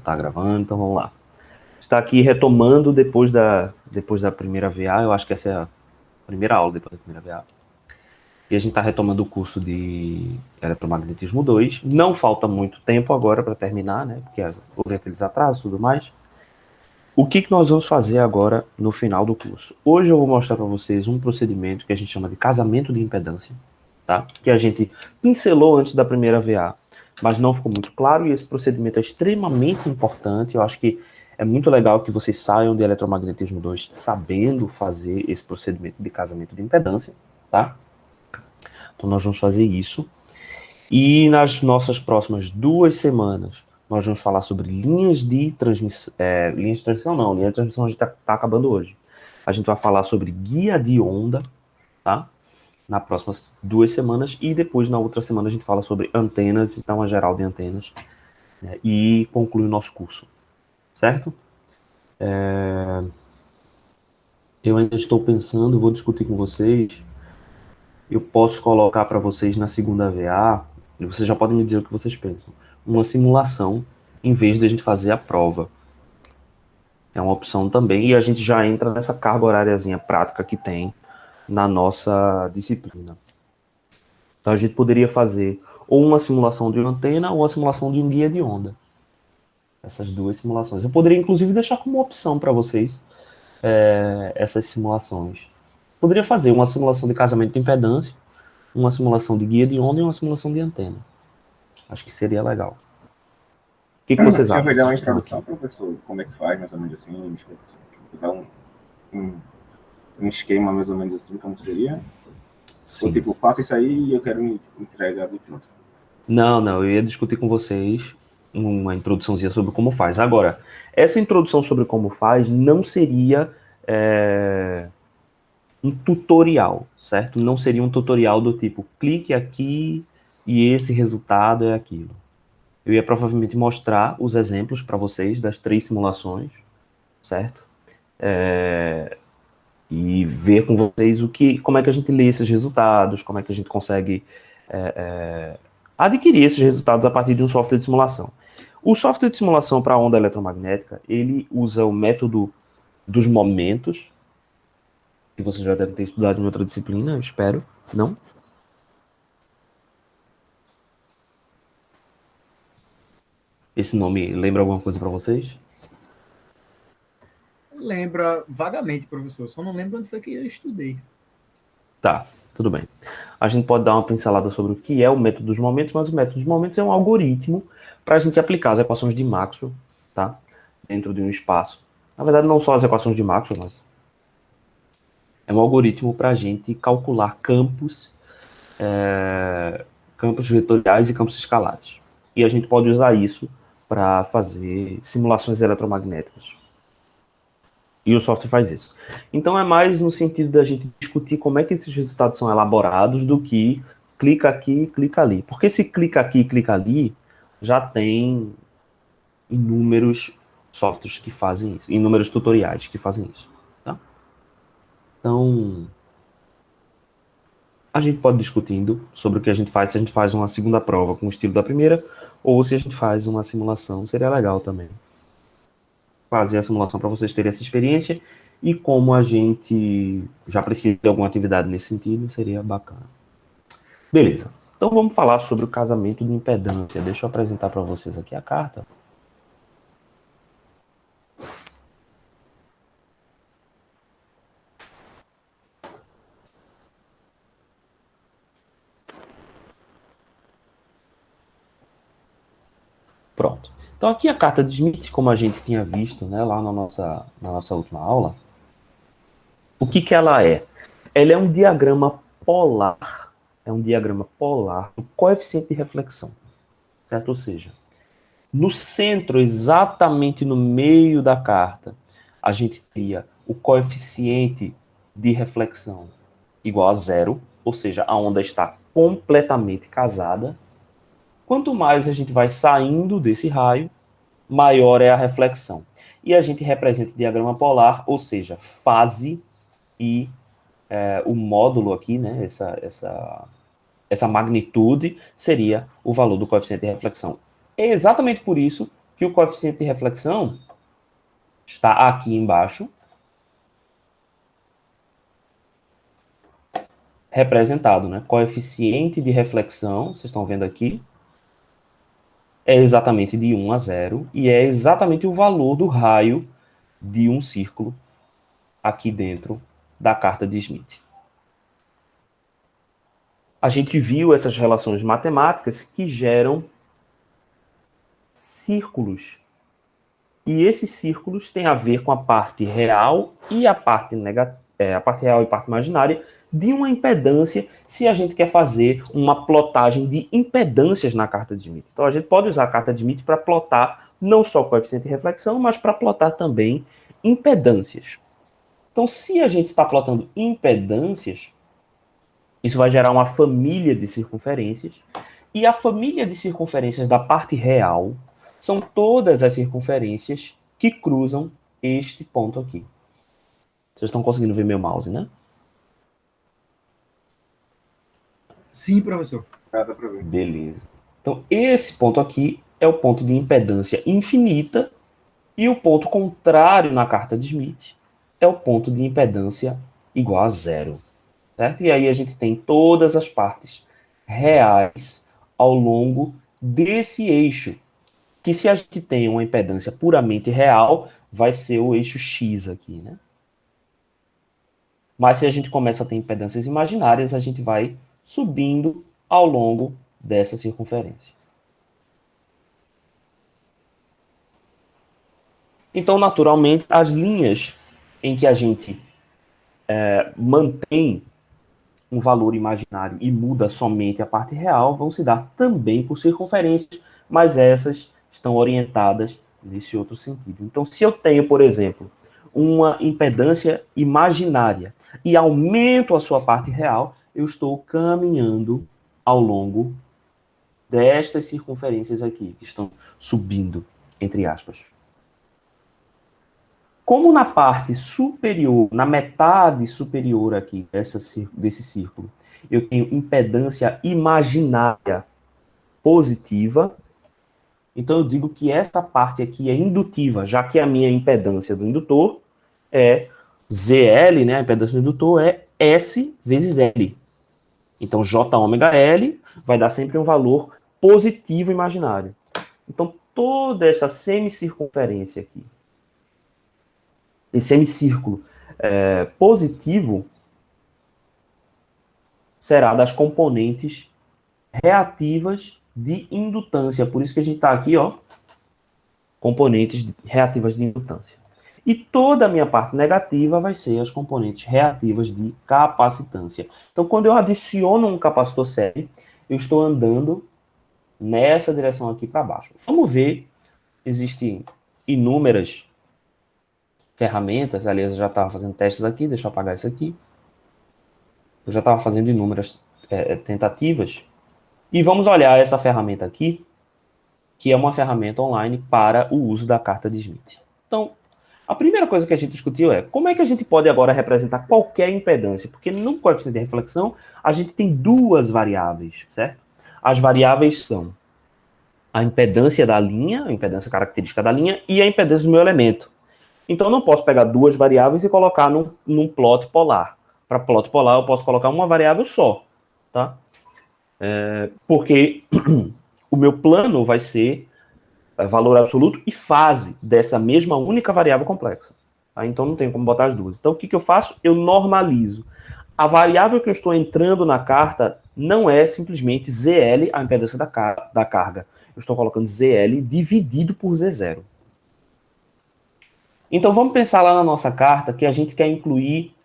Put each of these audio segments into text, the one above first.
tá gravando, então vamos lá. Está aqui retomando depois da primeira VA, eu acho que essa é a primeira aula depois da primeira VA. E a gente está retomando o curso de Eletromagnetismo 2. Não falta muito tempo agora para terminar, né? Porque houve aqueles atrasos e tudo mais. O que nós vamos fazer agora no final do curso? Hoje eu vou mostrar para vocês um procedimento que a gente chama de casamento de impedância, tá? Que a gente pincelou antes da primeira VA, mas não ficou muito claro, e esse procedimento é extremamente importante. Eu acho que é muito legal que vocês saiam de Eletromagnetismo 2 sabendo fazer esse procedimento de casamento de impedância, tá? Então nós vamos fazer isso. E nas nossas próximas 2 semanas, nós vamos falar sobre linhas de transmissão. Linha de transmissão a gente está acabando hoje. A gente vai falar sobre guia de onda, tá? Nas próximas 2 semanas. E depois, na outra semana, a gente fala sobre antenas, então uma geral de antenas. Né? E conclui o nosso curso. Certo? Eu ainda estou pensando, vou discutir com vocês. Eu posso colocar para vocês na segunda VA, e vocês já podem me dizer o que vocês pensam, uma simulação, em vez de a gente fazer a prova. É uma opção também, e a gente já entra nessa carga horáriazinha prática que tem na nossa disciplina. Então a gente poderia fazer ou uma simulação de uma antena ou uma simulação de um guia de onda. Essas 2 simulações. Eu poderia, inclusive, deixar como opção para vocês essas simulações. Poderia fazer uma simulação de casamento de impedância, uma simulação de guia de onda e uma simulação de antena. Acho que seria legal. O que vocês acham? Você vai dar uma introdução, professor? Como é que faz, mais ou menos assim? Dar um esquema, mais ou menos assim, como seria? Sim. Ou tipo, faça isso aí e eu quero me entregar de pronto. Não, eu ia discutir com vocês uma introduçãozinha sobre como faz. Agora, essa introdução sobre como faz não seria um tutorial, certo? Não seria um tutorial do tipo, clique aqui e esse resultado é aquilo. Eu ia provavelmente mostrar os exemplos para vocês das 3 simulações, certo? E ver com vocês como é que a gente lê esses resultados, como é que a gente consegue adquirir esses resultados a partir de um software de simulação. O software de simulação para onda eletromagnética, ele usa o método dos momentos, que vocês já devem ter estudado em outra disciplina, eu espero, não? Esse nome lembra alguma coisa para vocês? Lembra vagamente, professor. Só não lembro onde foi que eu estudei. Tá, tudo bem. A gente pode dar uma pincelada sobre o que é o método dos momentos, mas o método dos momentos é um algoritmo para a gente aplicar as equações de Maxwell, tá? Dentro de um espaço. Na verdade, não só as equações de Maxwell, mas é um algoritmo para a gente calcular campos vetoriais e campos escalares. E a gente pode usar isso para fazer simulações eletromagnéticas. E o software faz isso. Então é mais no sentido da gente discutir como é que esses resultados são elaborados do que clica aqui, clica ali. Porque se clica aqui, clica ali, já tem inúmeros softwares que fazem isso, inúmeros tutoriais que fazem isso. Tá? Então, a gente pode ir discutindo sobre o que a gente faz, se a gente faz uma segunda prova com o estilo da primeira, ou se a gente faz uma simulação, seria legal também. Fazer a simulação para vocês terem essa experiência, e como a gente já precisa de alguma atividade nesse sentido, seria bacana. Beleza. Então vamos falar sobre o casamento de impedância. Deixa eu apresentar para vocês aqui a carta. Pronto. Então aqui a carta de Schmidt, como a gente tinha visto, né, lá na nossa última aula, o que ela é? Ela é um diagrama polar. É um diagrama polar do coeficiente de reflexão. Certo? Ou seja, no centro, exatamente no meio da carta, a gente teria o coeficiente de reflexão igual a 0, ou seja, a onda está completamente casada. Quanto mais a gente vai saindo desse raio, maior é a reflexão. E a gente representa o diagrama polar, ou seja, fase e o módulo aqui, né, essa magnitude seria o valor do coeficiente de reflexão. É exatamente por isso que o coeficiente de reflexão está aqui embaixo, representado, né? Coeficiente de reflexão, vocês estão vendo aqui, é exatamente de 1 a 0, e é exatamente o valor do raio de um círculo aqui dentro da carta de Schmidt. A gente viu essas relações matemáticas que geram círculos. E esses círculos têm a ver com a parte real e a parte a parte real e a parte imaginária de uma impedância, se a gente quer fazer uma plotagem de impedâncias na carta de Schmidt. Então a gente pode usar a carta de Schmidt para plotar não só o coeficiente de reflexão, mas para plotar também impedâncias. Então, se a gente está plotando impedâncias, isso vai gerar uma família de circunferências, e a família de circunferências da parte real são todas as circunferências que cruzam este ponto aqui. Vocês estão conseguindo ver meu mouse, né? Sim, professor. Dá pra ver. Beleza. Então, esse ponto aqui é o ponto de impedância infinita, e o ponto contrário na carta de Schmidt é o ponto de impedância igual a 0. Certo? E aí a gente tem todas as partes reais ao longo desse eixo, que se a gente tem uma impedância puramente real, vai ser o eixo X aqui, né? Mas se a gente começa a ter impedâncias imaginárias, a gente vai subindo ao longo dessa circunferência. Então, naturalmente, as linhas em que a gente mantém um valor imaginário e muda somente a parte real vão se dar também por circunferências, mas essas estão orientadas nesse outro sentido. Então, se eu tenho, por exemplo, uma impedância imaginária e aumento a sua parte real, eu estou caminhando ao longo destas circunferências aqui, que estão subindo, entre aspas. Como na parte superior, na metade superior aqui desse círculo, eu tenho impedância imaginária positiva, então eu digo que essa parte aqui é indutiva, já que a minha impedância do indutor é ZL, né? A impedância do indutor é S vezes L. Então J ômega L vai dar sempre um valor positivo imaginário. Então toda essa semicircunferência aqui, esse semicírculo positivo, será das componentes reativas de indutância. Por isso que a gente está aqui, ó, componentes reativas de indutância. E toda a minha parte negativa vai ser as componentes reativas de capacitância. Então, quando eu adiciono um capacitor série, eu estou andando nessa direção aqui para baixo. Vamos ver, existem inúmeras ferramentas, aliás, eu já estava fazendo testes aqui, deixa eu apagar isso aqui. Eu já estava fazendo inúmeras tentativas. E vamos olhar essa ferramenta aqui, que é uma ferramenta online para o uso da carta de Schmidt. Então, a primeira coisa que a gente discutiu é como é que a gente pode agora representar qualquer impedância, porque no coeficiente de reflexão a gente tem duas variáveis, certo? As variáveis são a impedância da linha, a impedância característica da linha, e a impedância do meu elemento. Então, eu não posso pegar duas variáveis e colocar num plot polar. Para plot polar, eu posso colocar uma variável só, tá? Porque o meu plano vai ser valor absoluto e fase dessa mesma única variável complexa. Tá? Então, não tem como botar as duas. Então, o que eu faço? Eu normalizo. A variável que eu estou entrando na carta não é simplesmente ZL, a impedância da carga. Eu estou colocando ZL dividido por Z0. Então, vamos pensar lá na nossa carta que a gente quer incluir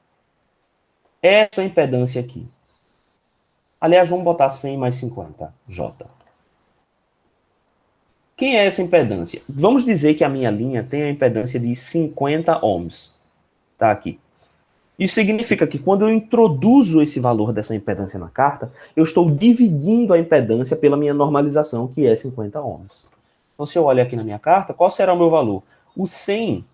essa impedância aqui. Aliás, vamos botar 100 mais 50, J. Quem é essa impedância? Vamos dizer que a minha linha tem a impedância de 50 ohms. Tá aqui. Isso significa que quando eu introduzo esse valor dessa impedância na carta, eu estou dividindo a impedância pela minha normalização, que é 50 ohms. Então, se eu olho aqui na minha carta, qual será o meu valor? O 100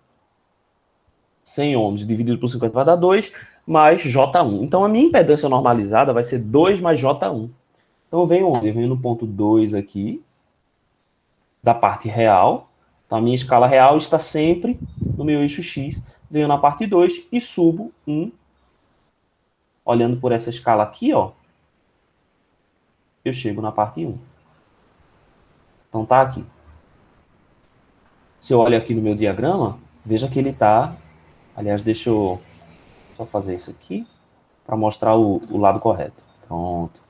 ohms dividido por 50 vai dar 2, mais J1. Então, a minha impedância normalizada vai ser 2 mais J1. Então, eu venho onde? Eu venho no ponto 2 aqui, da parte real, Então, a minha escala real está sempre no meu eixo X. Venho na parte 2 e subo 1. Olhando por essa escala aqui, ó, eu chego na parte 1. Então, tá aqui. Se eu olho aqui no meu diagrama, veja que ele está... Aliás, deixa eu só fazer isso aqui para mostrar o lado correto. Pronto.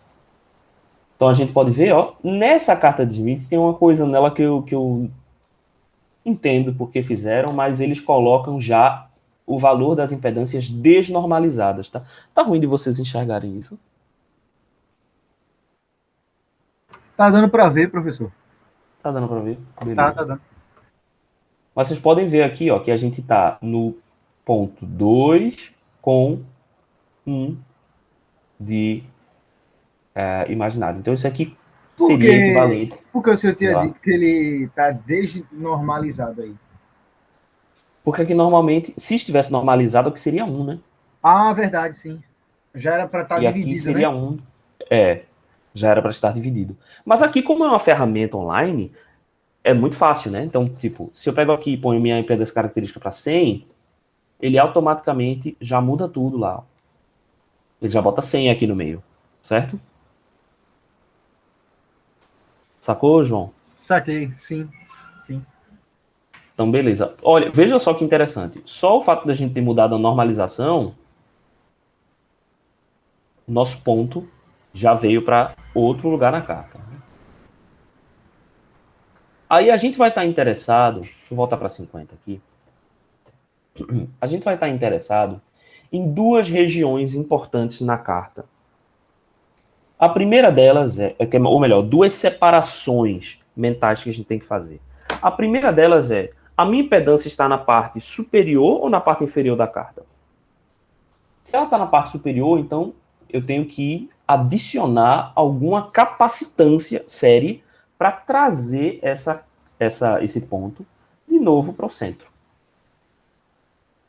Então, a gente pode ver, ó, nessa carta de Smith tem uma coisa nela que eu entendo porque fizeram, mas eles colocam já o valor das impedâncias desnormalizadas, tá? Tá ruim de vocês enxergarem isso? Tá dando para ver, professor? Tá dando para ver? Tá dando. Mas vocês podem ver aqui, ó, que a gente tá no ponto 2 com 1 de imaginário. Então, isso aqui seria equivalente. Porque o senhor tinha dito que ele tá desnormalizado aí. Porque aqui normalmente, se estivesse normalizado, aqui seria 1, né? Ah, verdade, sim. Já era para estar dividido, aqui seria, né? 1. Já era para estar dividido. Mas aqui, como é uma ferramenta online, é muito fácil, né? Então, tipo, se eu pego aqui e ponho minha impedância característica para 100, ele automaticamente já muda tudo lá. Ele já bota 100 aqui no meio, certo? Sacou, João? Saquei, sim. Sim. Então, beleza. Olha, veja só que interessante. Só o fato da gente ter mudado a normalização, nosso ponto já veio para outro lugar na carta. Aí a gente vai estar interessado, deixa eu voltar para 50 aqui. A gente vai estar interessado em duas regiões importantes na carta. A primeira delas ou melhor, duas separações mentais que a gente tem que fazer. A primeira delas é, a minha impedância está na parte superior ou na parte inferior da carta? Se ela está na parte superior, então eu tenho que adicionar alguma capacitância série para trazer esse ponto de novo para o centro.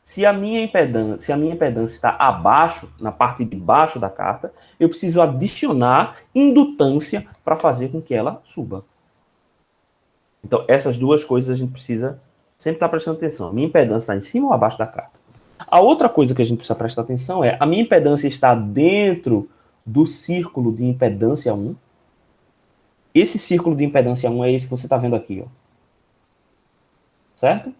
Se a minha impedância está abaixo, na parte de baixo da carta, eu preciso adicionar indutância para fazer com que ela suba. Então, essas duas coisas a gente precisa sempre estar prestando atenção. A minha impedância está em cima ou abaixo da carta? A outra coisa que a gente precisa prestar atenção é, a minha impedância está dentro do círculo de impedância 1. Esse círculo de impedância 1 é esse que você está vendo aqui, ó. Certo?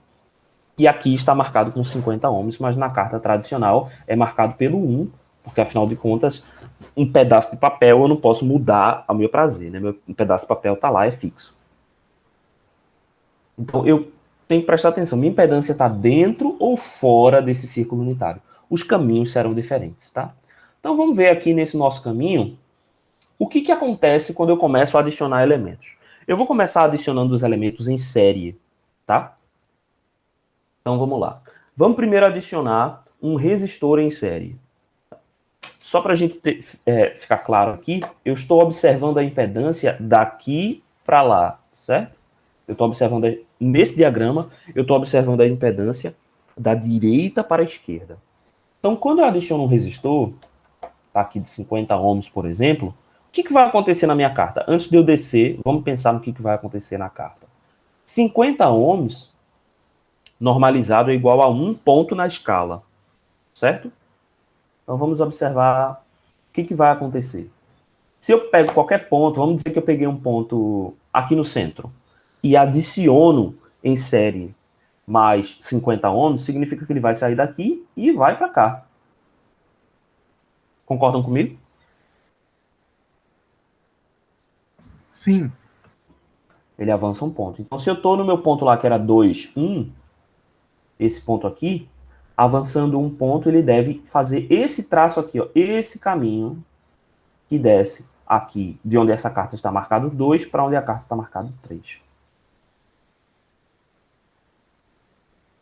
E aqui está marcado com 50 ohms, mas na carta tradicional é marcado pelo 1, porque afinal de contas, um pedaço de papel eu não posso mudar ao meu prazer, né? Um pedaço de papel está lá, é fixo. Então eu tenho que prestar atenção, minha impedância está dentro ou fora desse círculo unitário. Os caminhos serão diferentes, tá? Então vamos ver aqui nesse nosso caminho, o que acontece quando eu começo a adicionar elementos. Eu vou começar adicionando os elementos em série, tá? Então vamos lá. Vamos primeiro adicionar um resistor em série. Só para a gente ficar claro aqui, eu estou observando a impedância daqui para lá, certo? Eu estou observando, nesse diagrama, eu estou observando a impedância da direita para a esquerda. Então, quando eu adiciono um resistor, tá aqui de 50 ohms, por exemplo, o que vai acontecer na minha carta? Antes de eu descer, vamos pensar no que vai acontecer na carta. 50 ohms normalizado é igual a 1 ponto na escala, certo? Então vamos observar o que vai acontecer. Se eu pego qualquer ponto, vamos dizer que eu peguei um ponto aqui no centro, e adiciono em série mais 50 ohms, significa que ele vai sair daqui e vai para cá. Concordam comigo? Sim. Ele avança um ponto. Então, se eu estou no meu ponto lá, que era 2, 1, esse ponto aqui, avançando um ponto, ele deve fazer esse traço aqui, ó, esse caminho que desce aqui, de onde essa carta está marcado 2, para onde a carta está marcado 3.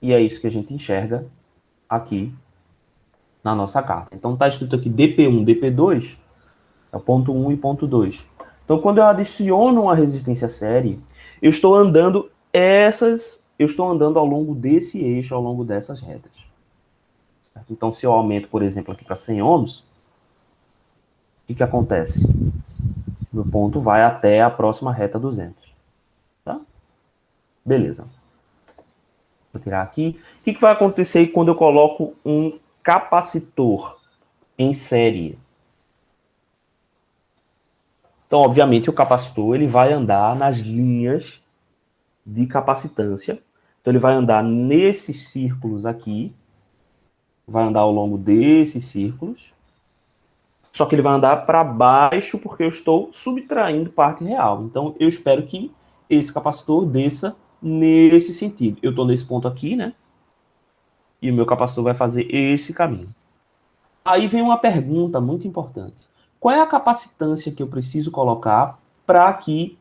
E é isso que a gente enxerga aqui na nossa carta. Então está escrito aqui DP1, DP2, é o ponto 1 e ponto 2. Então quando eu adiciono uma resistência série, eu estou andando ao longo desse eixo, ao longo dessas retas. Certo? Então se eu aumento, por exemplo, aqui para 100 ohms, o que acontece? Meu ponto vai até a próxima reta 200. Tá? Beleza. Vou tirar aqui. O que vai acontecer quando eu coloco um capacitor em série? Então, obviamente, o capacitor ele vai andar nas linhas de capacitância. Então, ele vai andar nesses círculos aqui, vai andar ao longo desses círculos, só que ele vai andar para baixo porque eu estou subtraindo parte real. Então, eu espero que esse capacitor desça nesse sentido. Eu estou nesse ponto aqui, né? E o meu capacitor vai fazer esse caminho. Aí vem uma pergunta muito importante. Qual é a capacitância que eu preciso colocar para que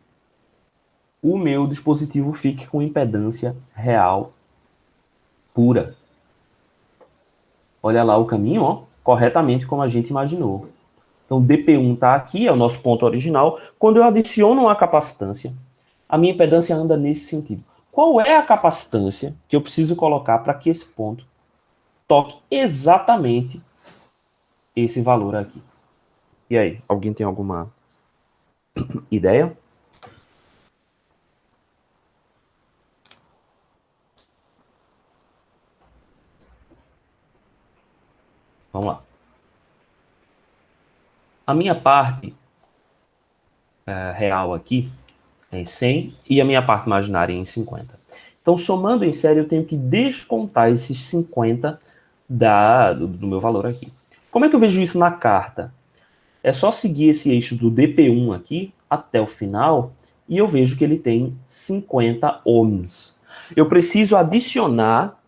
o meu dispositivo fique com impedância real pura? Olha lá o caminho, ó, corretamente como a gente imaginou. Então, DP1 está aqui, é o nosso ponto original. Quando eu adiciono uma capacitância, a minha impedância anda nesse sentido. Qual é a capacitância que eu preciso colocar para que esse ponto toque exatamente esse valor aqui? E aí, alguém tem alguma ideia? Vamos lá. A minha parte real aqui é em 100 e a minha parte imaginária é em 50. Então, somando em série, eu tenho que descontar esses 50 do meu valor aqui. Como é que eu vejo isso na carta? É só seguir esse eixo do DP1 aqui até o final e eu vejo que ele tem 50 ohms. Eu preciso adicionar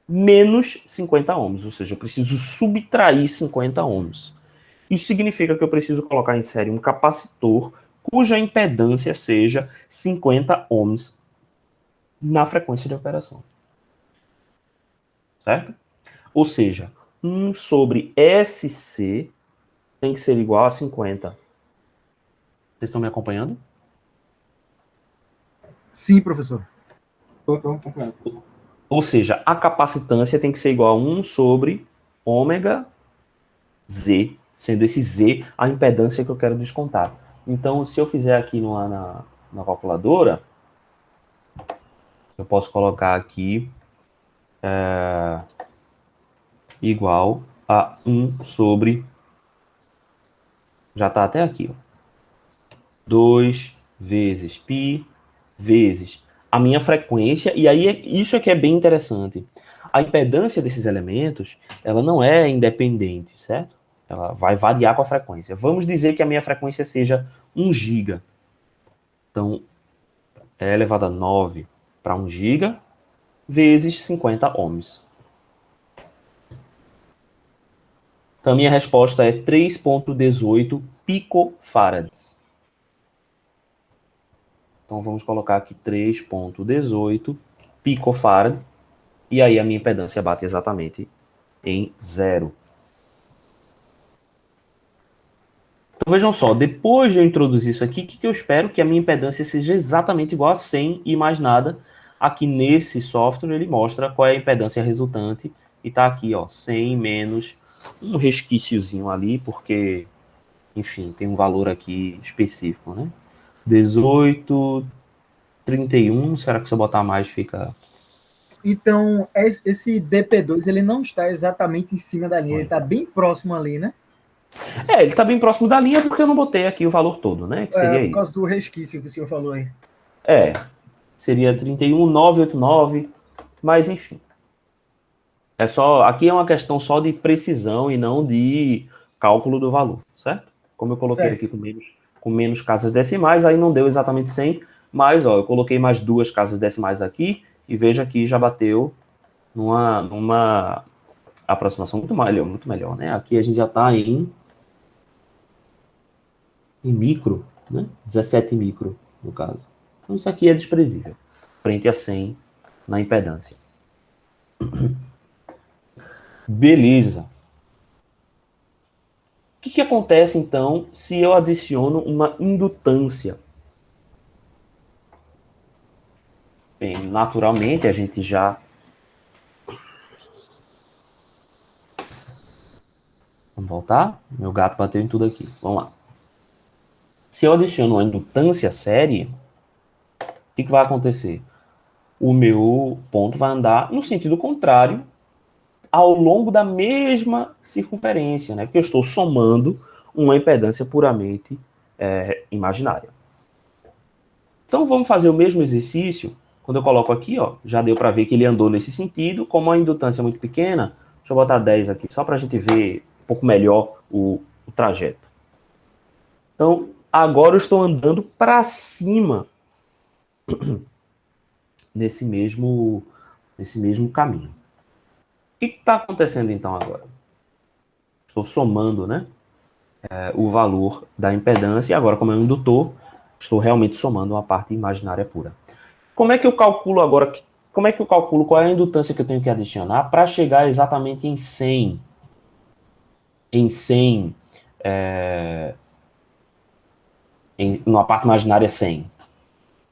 menos 50 ohms, ou seja, eu preciso subtrair 50 ohms. Isso significa que eu preciso colocar em série um capacitor cuja impedância seja 50 ohms na frequência de operação. Certo? Ou seja, 1 sobre SC tem que ser igual a 50. Vocês estão me acompanhando? Sim, professor. Tô acompanhando. Ou seja, a capacitância tem que ser igual a 1 sobre ômega Z, sendo esse Z a impedância que eu quero descontar. Então, se eu fizer aqui na calculadora, eu posso colocar aqui igual a 1 sobre... Já está até aqui, ó. 2 vezes π vezes a minha frequência, e aí isso é que é bem interessante. A impedância desses elementos, ela não é independente, certo? Ela vai variar com a frequência. Vamos dizer que a minha frequência seja 1 giga. Então, é elevado a 9 para 1 giga vezes 50 ohms. Então, a minha resposta é 3,18 picofarads. Então, vamos colocar aqui 3,18 picofarad. E aí a minha impedância bate exatamente em 0. Então, vejam só, depois de eu introduzir isso aqui, o que eu espero? Que a minha impedância seja exatamente igual a 100 e mais nada. Aqui nesse software ele mostra qual é a impedância resultante. E está aqui, ó, 100 menos um resquíciozinho ali, porque, enfim, tem um valor aqui específico, né? 18, 31, será que se eu botar mais fica... Então, esse DP2, ele não está exatamente em cima da linha, ele está bem próximo ali, né? Ele está bem próximo da linha porque eu não botei aqui o valor todo, né? Que seria Por causa isso. do resquício que o senhor falou aí. Seria 31,989, mas enfim. Aqui é uma questão só de precisão e não de cálculo do valor, certo? Como eu coloquei Certo. aqui com menos casas decimais, aí não deu exatamente 100, mas ó, eu coloquei mais 2 casas decimais aqui e veja que já bateu numa aproximação muito melhor, né? Aqui a gente já está em micro, né? 17 micro, no caso. Então isso aqui é desprezível, frente a 100 na impedância. Beleza. O que acontece, então, se eu adiciono uma indutância? Bem, naturalmente, a gente já... Vamos voltar? Meu gato bateu em tudo aqui. Vamos lá. Se eu adiciono uma indutância série, o que vai acontecer? o meu ponto vai andar no sentido contrário ao longo da mesma circunferência, né? Porque eu estou somando uma impedância puramente imaginária. Então vamos fazer o mesmo exercício. Quando eu coloco aqui, ó, já deu para ver que ele andou nesse sentido. Como a indutância é muito pequena, deixa eu botar 10 aqui, só para a gente ver um pouco melhor o trajeto. Então, agora eu estou andando para cima nesse mesmo caminho. O que está acontecendo então agora? Estou somando, né, o valor da impedância, e agora, como é um indutor, estou realmente somando uma parte imaginária pura. Como é que eu calculo agora? Como é que eu calculo qual é a indutância que eu tenho que adicionar para chegar exatamente em 100? Em 100, numa parte imaginária 100.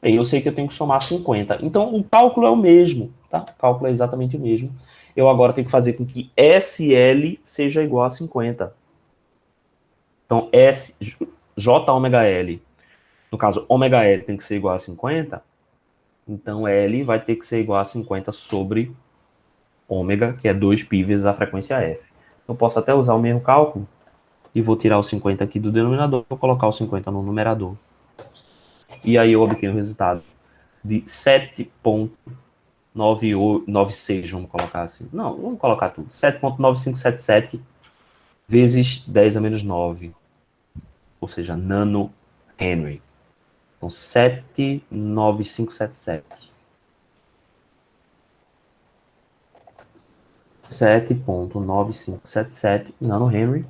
Aí eu sei que eu tenho que somar 50. Então, o cálculo é o mesmo, tá? O cálculo é exatamente o mesmo. Eu agora tenho que fazer com que SL seja igual a 50. Então, J ômega L, no caso, ômega L tem que ser igual a 50. Então, L vai ter que ser igual a 50 sobre ômega, que é 2π vezes a frequência F. Eu posso até usar o mesmo cálculo e vou tirar o 50 aqui do denominador, vou colocar o 50 no numerador. E aí eu obtenho o resultado de 7,996, vamos colocar assim. Não, vamos colocar tudo. 7,9577 vezes 10 a menos 9. Ou seja, nano Henry. Então, 79577. 7,9577 nano Henry.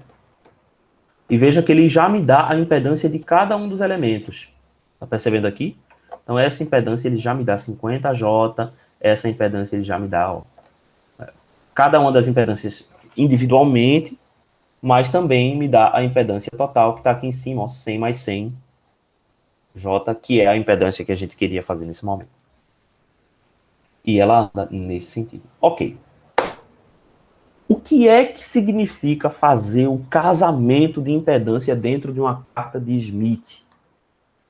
E veja que ele já me dá a impedância de cada um dos elementos. Tá percebendo aqui? Então, essa impedância ele já me dá 50J, essa impedância ele já me dá, ó, cada uma das impedâncias individualmente, mas também me dá a impedância total, que está aqui em cima, ó, 100 mais 100 J, que é a impedância que a gente queria fazer nesse momento. E ela anda nesse sentido. Ok. O que é que significa fazer o casamento de impedância dentro de uma carta de Smith?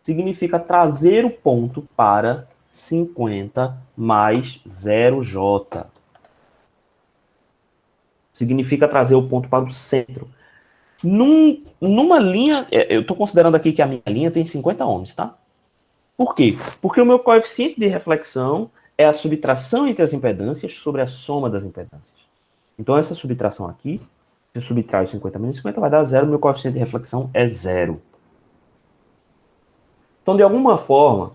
Significa trazer o ponto para 50 mais 0J. Significa trazer o ponto para o centro. Numa linha, eu estou considerando aqui que a minha linha tem 50 ohms, tá? Por quê? Porque o meu coeficiente de reflexão é a subtração entre as impedâncias sobre a soma das impedâncias. Então, essa subtração aqui, se eu subtrai 50 menos 50, vai dar 0, meu coeficiente de reflexão é 0. Então, de alguma forma,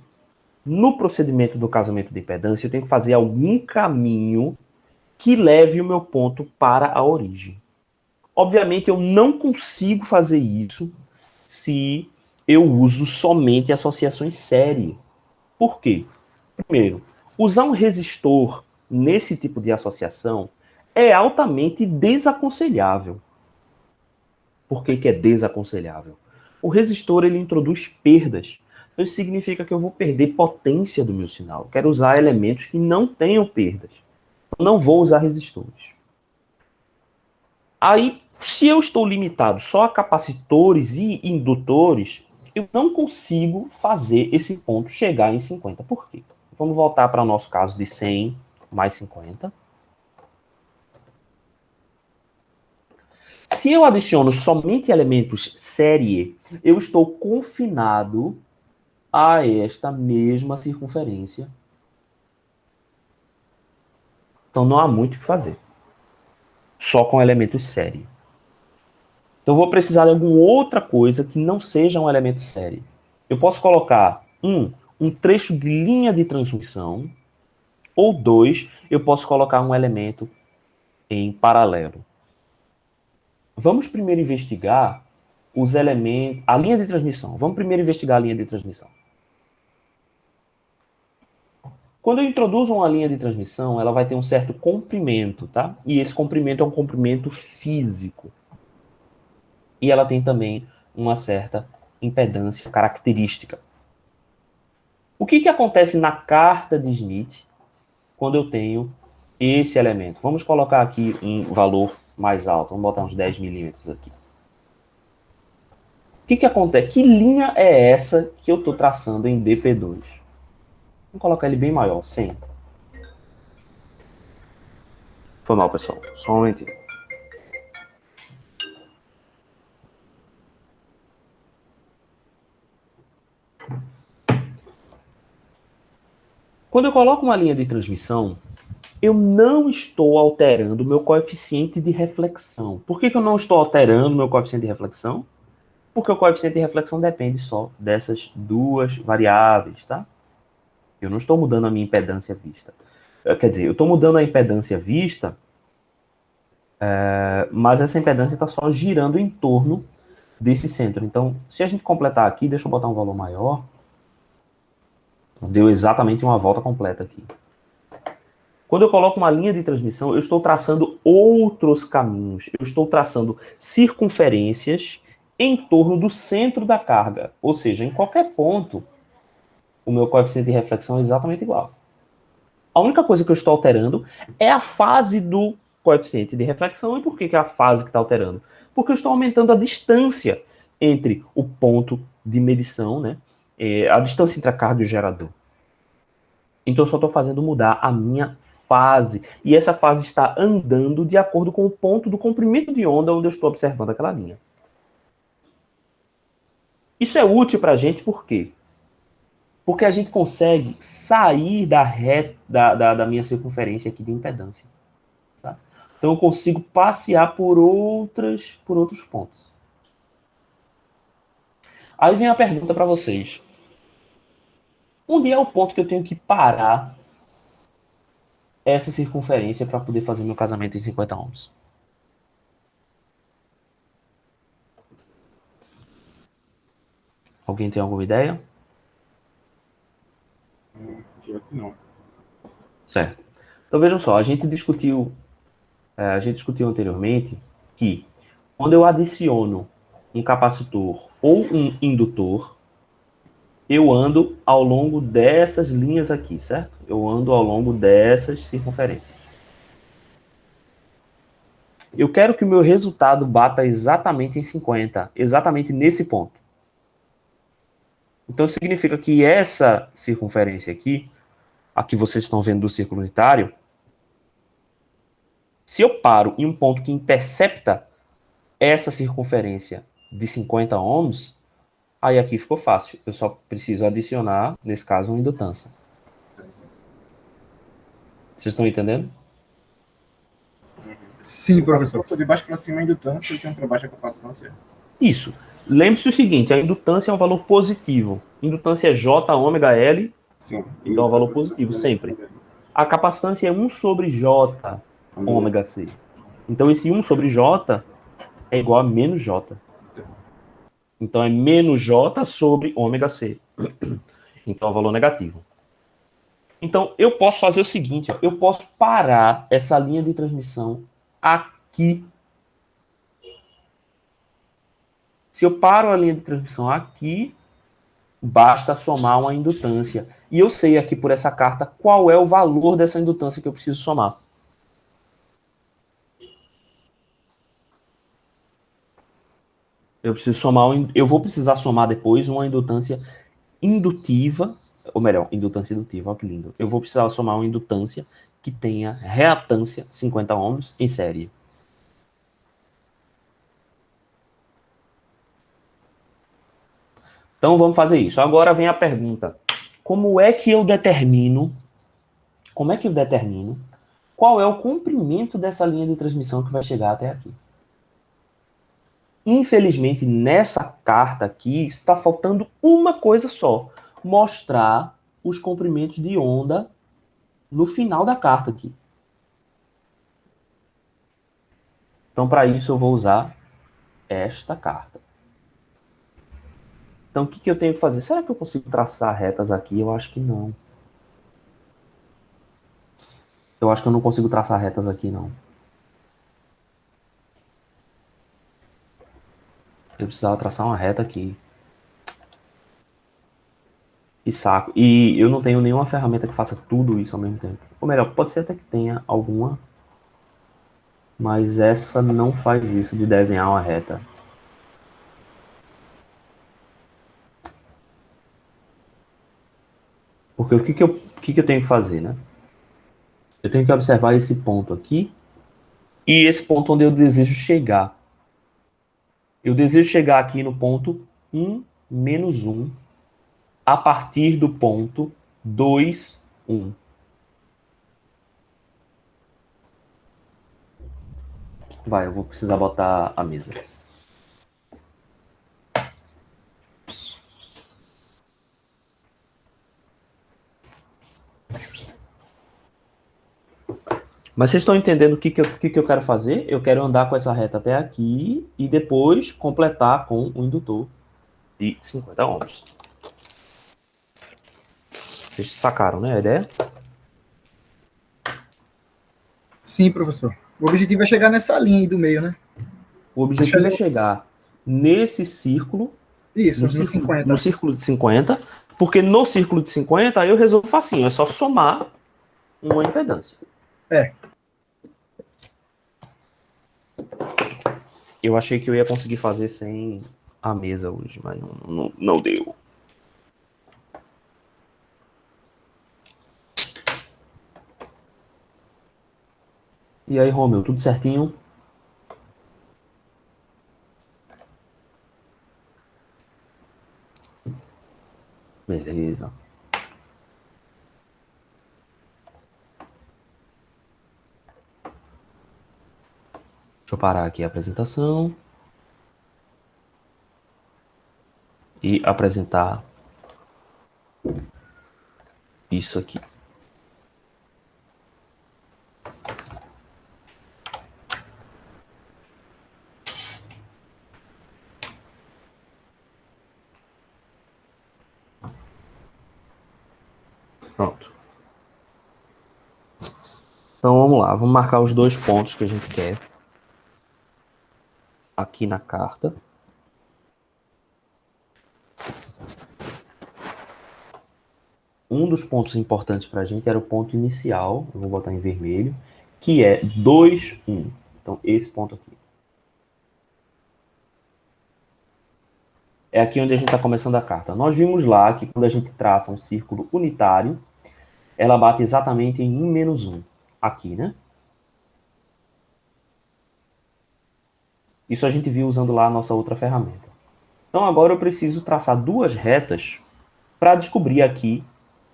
no procedimento do casamento de impedância, eu tenho que fazer algum caminho que leve o meu ponto para a origem. Obviamente, eu não consigo fazer isso se eu uso somente associações série. Por quê? Primeiro, usar um resistor nesse tipo de associação é altamente desaconselhável. Por que é desaconselhável? O resistor ele introduz perdas. Isso significa que eu vou perder potência do meu sinal. Eu quero usar elementos que não tenham perdas. Eu não vou usar resistores. Aí, se eu estou limitado só a capacitores e indutores, eu não consigo fazer esse ponto chegar em 50. Por quê? Vamos voltar para o nosso caso de 100 mais 50. Se eu adiciono somente elementos série, eu estou confinado a esta mesma circunferência. Então não há muito o que fazer. Só com elementos série. Então eu vou precisar de alguma outra coisa que não seja um elemento série. Eu posso colocar um trecho de linha de transmissão, ou 2, eu posso colocar um elemento em paralelo. Vamos primeiro investigar os elementos, a linha de transmissão. Vamos primeiro investigar a linha de transmissão. Quando eu introduzo uma linha de transmissão, ela vai ter um certo comprimento, tá? E esse comprimento é um comprimento físico. E ela tem também uma certa impedância característica. O que acontece na carta de Smith quando eu tenho esse elemento? Vamos colocar aqui um valor mais alto. Vamos botar uns 10 milímetros aqui. O que acontece? Que linha é essa que eu estou traçando em DP2? Vamos colocar ele bem maior, 100. Foi mal, pessoal. Só um momentinho. Quando eu coloco uma linha de transmissão, eu não estou alterando o meu coeficiente de reflexão. Por que eu não estou alterando o meu coeficiente de reflexão? Porque o coeficiente de reflexão depende só dessas duas variáveis, tá? Eu não estou mudando a minha impedância vista. Quer dizer, eu estou mudando a impedância vista, mas essa impedância está só girando em torno desse centro. Então, se a gente completar aqui, deixa eu botar um valor maior. Deu exatamente uma volta completa aqui. Quando eu coloco uma linha de transmissão, eu estou traçando outros caminhos. Eu estou traçando circunferências em torno do centro da carga. Ou seja, em qualquer ponto, o meu coeficiente de reflexão é exatamente igual. A única coisa que eu estou alterando é a fase do coeficiente de reflexão. E por que é a fase que está alterando? Porque eu estou aumentando a distância entre o ponto de medição, né? A distância entre a carga e o gerador. Então eu só estou fazendo mudar a minha fase. E essa fase está andando de acordo com o ponto do comprimento de onda onde eu estou observando aquela linha. Isso é útil para a gente por quê? Porque a gente consegue sair da minha circunferência aqui de impedância. Tá? Então eu consigo passear por outros pontos. Aí vem a pergunta para vocês. Onde é o ponto que eu tenho que parar essa circunferência para poder fazer meu casamento em 50 ohms? Alguém tem alguma ideia? Pior que não. Certo. Então vejam só, a gente discutiu anteriormente que quando eu adiciono um capacitor ou um indutor, eu ando ao longo dessas linhas aqui, certo? Eu ando ao longo dessas circunferências. Eu quero que o meu resultado bata exatamente em 50, exatamente nesse ponto. Então significa que essa circunferência aqui, a que vocês estão vendo do círculo unitário, se eu paro em um ponto que intercepta essa circunferência de 50 ohms, aí aqui ficou fácil. Eu só preciso adicionar, nesse caso, uma indutância. Vocês estão entendendo? Sim, professor. De baixo para cima a indutância e de cima para baixo a capacitância. Isso. Lembre-se o seguinte, a indutância é um valor positivo. Indutância é J ômega L, Sim. então é um valor positivo sempre. A capacitância é 1 sobre J ômega C. Então esse 1 sobre J é igual a menos J. Então é menos J sobre ômega C. Então é um valor negativo. Então eu posso fazer o seguinte, ó, eu posso parar essa linha de transmissão aqui. Se eu paro a linha de transmissão aqui, basta somar uma indutância. E eu sei aqui por essa carta qual é o valor dessa indutância que eu preciso somar. Eu vou precisar somar depois uma indutância indutiva, ou melhor, indutância indutiva, olha que lindo. Eu vou precisar somar uma indutância que tenha reatância 50 ohms em série. Então vamos fazer isso. Agora vem a pergunta: como é que eu determino qual é o comprimento dessa linha de transmissão que vai chegar até aqui? Infelizmente, nessa carta aqui, está faltando uma coisa só: mostrar os comprimentos de onda no final da carta aqui. Então, para isso, eu vou usar esta carta. Então, o que eu tenho que fazer? Será que eu consigo traçar retas aqui? Eu acho que não. Eu acho que eu não consigo traçar retas aqui, não. Eu precisava traçar uma reta aqui. Que saco. E eu não tenho nenhuma ferramenta que faça tudo isso ao mesmo tempo. Ou melhor, pode ser até que tenha alguma, mas essa não faz isso de desenhar uma reta. Porque o que eu tenho que fazer, né? Eu tenho que observar esse ponto aqui e esse ponto onde eu desejo chegar. Eu desejo chegar aqui no ponto 1, menos 1, a partir do ponto 2, 1. Vai, eu vou precisar botar a mesa. Mas vocês estão entendendo o que eu quero fazer? Eu quero andar com essa reta até aqui e depois completar com o indutor de 50 ohms. Vocês sacaram, né, a ideia? Sim, professor. O objetivo é chegar nessa linha aí do meio, né? O objetivo é chegar nesse círculo, Isso, no no 50. círculo de 50, porque no círculo de 50 aí eu resolvo facinho, é só somar uma impedância. É. Eu achei que eu ia conseguir fazer sem a mesa hoje, mas não deu. E aí, Romeu, tudo certinho? Beleza. Deixa eu parar aqui a apresentação. E apresentar isso aqui. Pronto. Então vamos lá, vamos marcar os dois pontos que a gente quer aqui na carta. Um dos pontos importantes para a gente era o ponto inicial, eu vou botar em vermelho, que é 2, 1. Então, esse ponto aqui. É aqui onde a gente está começando a carta. Nós vimos lá que quando a gente traça um círculo unitário, ela bate exatamente em 1 menos 1. Aqui, né? Isso a gente viu usando lá a nossa outra ferramenta. Então, agora eu preciso traçar duas retas para descobrir aqui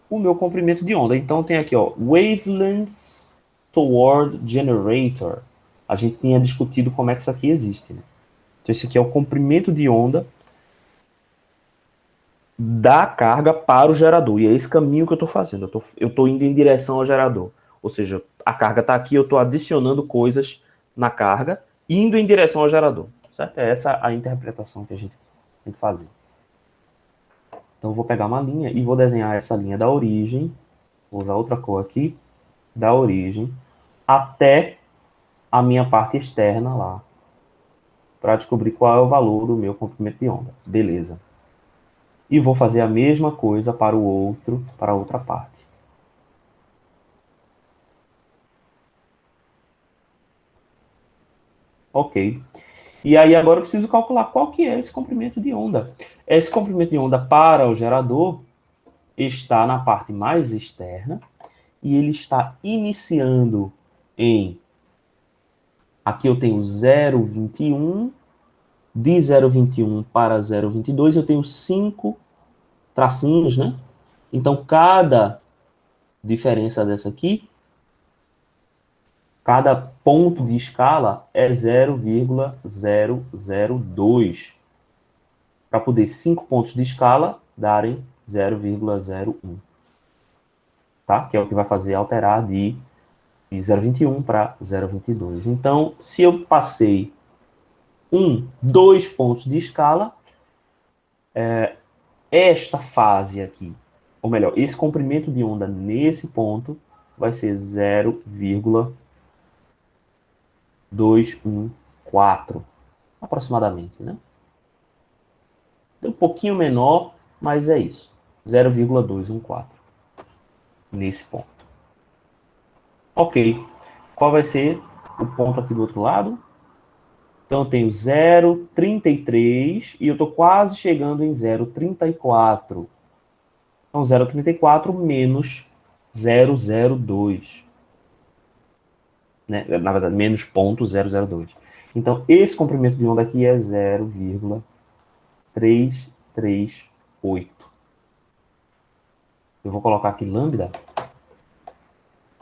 o meu comprimento de onda. Então tem aqui, ó, Wavelengths Toward Generator. A gente tinha discutido como é que isso aqui existe, né? Então esse aqui é o comprimento de onda da carga para o gerador. E é esse caminho que eu estou fazendo. Eu estou indo em direção ao gerador. Ou seja, a carga está aqui, eu estou adicionando coisas na carga, indo em direção ao gerador. Certo? É essa a interpretação que a gente tem que fazer. Então eu vou pegar uma linha e vou desenhar essa linha da origem. Vou usar outra cor aqui. Da origem até a minha parte externa lá. Para descobrir qual é o valor do meu comprimento de onda. Beleza. E vou fazer a mesma coisa para a outra parte. Ok. E aí agora eu preciso calcular qual que é esse comprimento de onda. Esse comprimento de onda para o gerador está na parte mais externa e ele está iniciando em... Aqui eu tenho 0,21. De 0,21 para 0,22 eu tenho 5 tracinhos, né? Então, cada diferença dessa aqui, cada ponto de escala é 0,002. Para poder 5 pontos de escala darem 0,01. Tá? Que é o que vai fazer alterar de 0,21 para 0,22. Então, se eu passei 2 pontos de escala, esta fase aqui, ou melhor, esse comprimento de onda nesse ponto vai ser 0,214, aproximadamente, né? Um pouquinho menor, mas é isso. 0,214 nesse ponto. Ok. Qual vai ser o ponto aqui do outro lado? Então, eu tenho 0,33 e eu estou quase chegando em 0,34. Então, 0,34 menos 0,02. né? Na verdade, menos 0,002. Então, esse comprimento de onda aqui é 0,338. Eu vou colocar aqui lambda.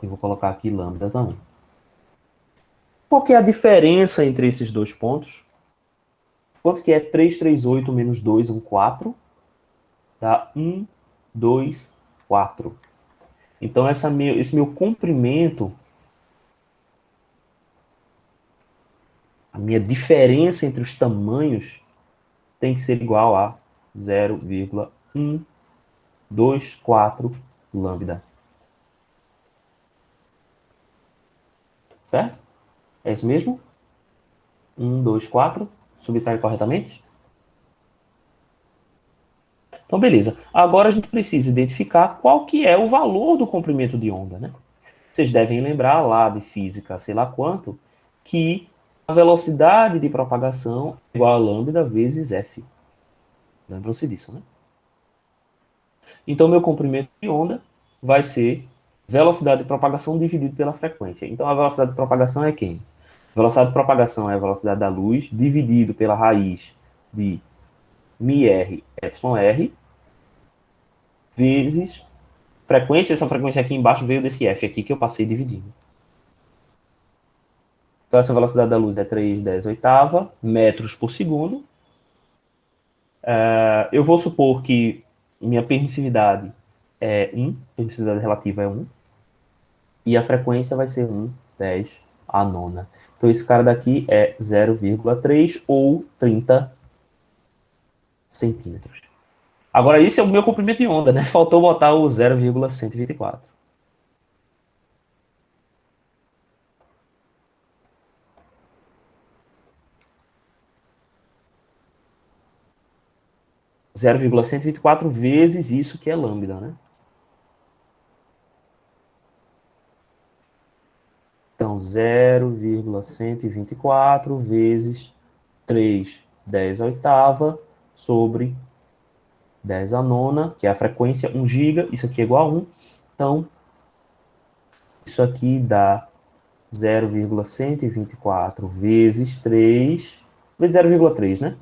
Eu vou colocar aqui lambda também. Qual que é a diferença entre esses dois pontos? Quanto que é 338 menos 2, 4? Dá 1, 2, 4. Então, esse meu comprimento, a minha diferença entre os tamanhos tem que ser igual a 0,124 lambda. Certo? É isso mesmo? 1, 2, 4. Subtrai corretamente? Então, beleza. Agora a gente precisa identificar qual que é o valor do comprimento de onda, né? Vocês devem lembrar lá de física, sei lá quanto, que a velocidade de propagação é igual a lambda vezes f. Lembram-se disso, né? Então, meu comprimento de onda vai ser velocidade de propagação dividido pela frequência. Então, a velocidade de propagação é quem? A velocidade de propagação é a velocidade da luz dividido pela raiz de μr, εr, vezes frequência. Essa frequência aqui embaixo veio desse f aqui que eu passei dividindo. Então, essa velocidade da luz é 3/10 metros por segundo. Eu vou supor que minha permissividade é 1, permissividade relativa é 1, e a frequência vai ser 1/10 a nona. Então, esse cara daqui é 0,3 ou 30 centímetros. Agora, esse é o meu comprimento de onda, né? Faltou botar o 0,124. (0,124 vezes isso que é lambda, né? Então, 0,124 vezes 3/10 sobre 10 a nona, que é a frequência, 1 giga, isso aqui é igual a 1. Então, isso aqui dá 0,124 vezes 3, vezes 0,3, né?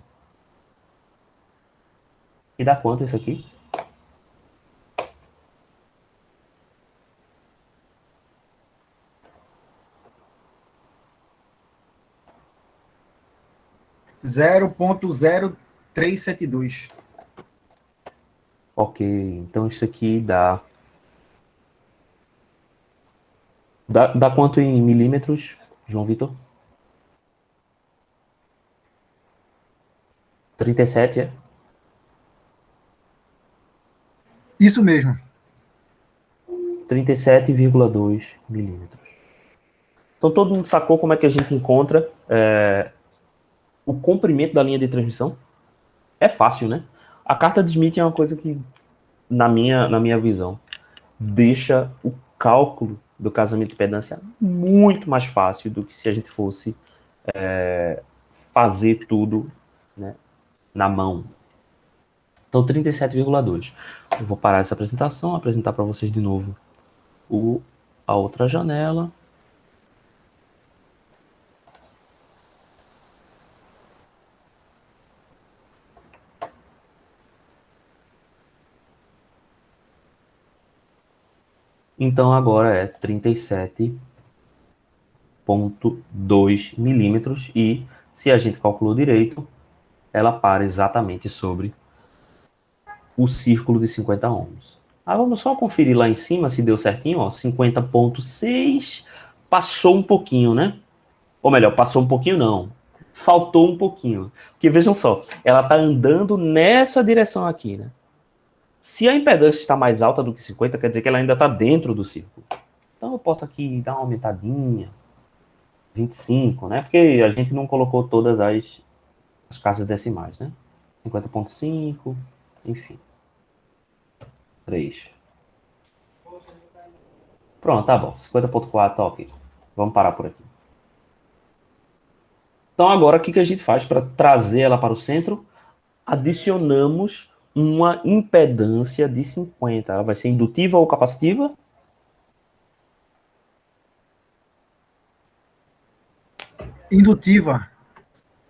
E dá quanto isso aqui? Zero 0,0372. Ok, então isso aqui dá quanto em milímetros, João Vitor? 37, é? Isso mesmo. 37,2 milímetros. Então todo mundo sacou como é que a gente encontra o comprimento da linha de transmissão? É fácil, né? A carta de Smith é uma coisa que, na minha visão, deixa o cálculo do casamento de impedância muito mais fácil do que se a gente fosse fazer tudo, né, na mão. Então, 37,2. Eu vou parar essa apresentação, apresentar para vocês de novo a outra janela. Então, agora é 37,2 milímetros e, se a gente calculou direito, ela para exatamente sobre o círculo de 50 ohms. Vamos só conferir lá em cima se deu certinho, ó, 50,6, passou um pouquinho, né? Ou melhor, passou um pouquinho não, faltou um pouquinho. Porque vejam só, ela está andando nessa direção aqui, né? Se a impedância está mais alta do que 50, quer dizer que ela ainda está dentro do círculo. Então eu posso aqui dar uma aumentadinha, 25, né? Porque a gente não colocou todas as casas decimais, né? 50,5, enfim. 3. Pronto, tá bom. 50,4, tá ok. Vamos parar por aqui. Então agora o que a gente faz para trazer ela para o centro? Adicionamos uma impedância de 50. Ela vai ser indutiva ou capacitiva? Indutiva.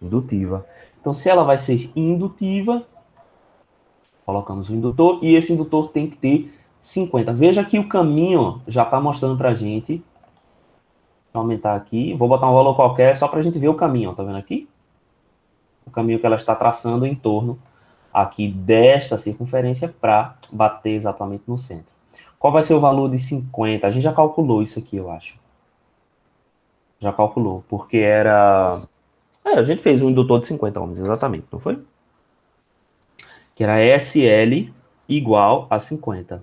Indutiva. Então, se ela vai ser indutiva, colocamos o indutor, e esse indutor tem que ter 50. Veja que o caminho já está mostrando para a gente. Vou aumentar aqui, vou botar um valor qualquer só para a gente ver o caminho, tá vendo aqui? O caminho que ela está traçando em torno aqui desta circunferência para bater exatamente no centro. Qual vai ser o valor de 50? A gente já calculou isso aqui, eu acho. Já calculou, porque era... a gente fez um indutor de 50 ohms, exatamente, não foi? Que era SL igual a 50.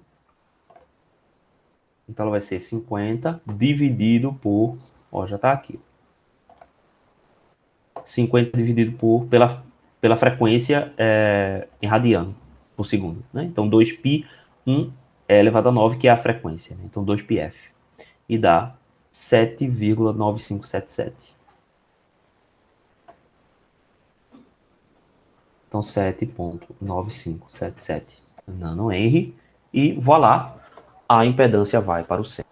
Então, ela vai ser 50 dividido por... Ó, já está aqui. 50 dividido pela frequência em radiano por segundo. Né? Então, 2π, 1 é elevado a 9, que é a frequência. Né? Então, 2πf. E dá 7,9577. Então, 7,9577 nanohenry. E, voilá, a impedância vai para o centro.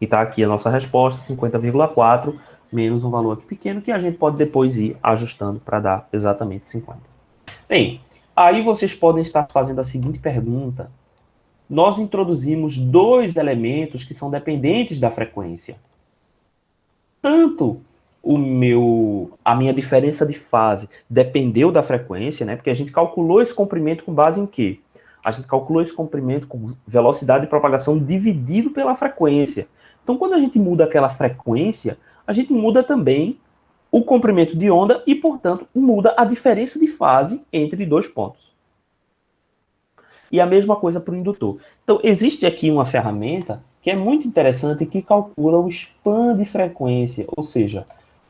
E está aqui a nossa resposta, 50,4, menos um valor aqui pequeno, que a gente pode depois ir ajustando para dar exatamente 50. Bem, aí vocês podem estar fazendo a seguinte pergunta. Nós introduzimos dois elementos que são dependentes da frequência. Tanto a minha diferença de fase dependeu da frequência, né? Porque a gente calculou esse comprimento com base em quê? A gente calculou esse comprimento com velocidade de propagação dividido pela frequência. Então, quando a gente muda aquela frequência, a gente muda também o comprimento de onda e, portanto, muda a diferença de fase entre dois pontos. E a mesma coisa para o indutor. Então, existe aqui uma ferramenta que é muito interessante que calcula o span de frequência, ou seja,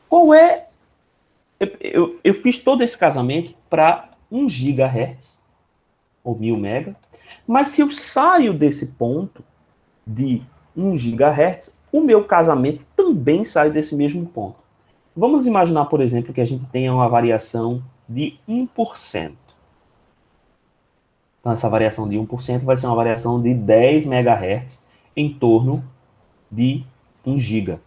qual é... Eu fiz todo esse casamento para 1 GHz, ou 1000 MB, mas se eu saio desse ponto de 1 GHz, o meu casamento também sai desse mesmo ponto. Vamos imaginar, por exemplo, que a gente tenha uma variação de 1%. Então, essa variação de 1% vai ser uma variação de 10 MHz em torno de 1 GB.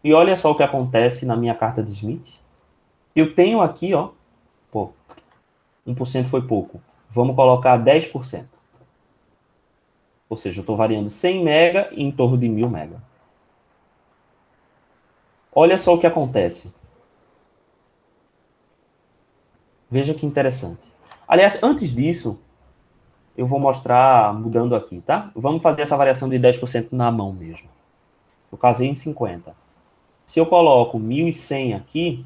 E olha só o que acontece na minha carta de Smith. Eu tenho aqui, ó, 1% foi pouco. Vamos colocar 10%. Ou seja, eu estou variando 100 MB em torno de 1000 MB. Olha só o que acontece. Veja que interessante. Aliás, antes disso, eu vou mostrar mudando aqui, tá? Vamos fazer essa variação de 10% na mão mesmo. Eu casei em 50. Se eu coloco 1100 aqui,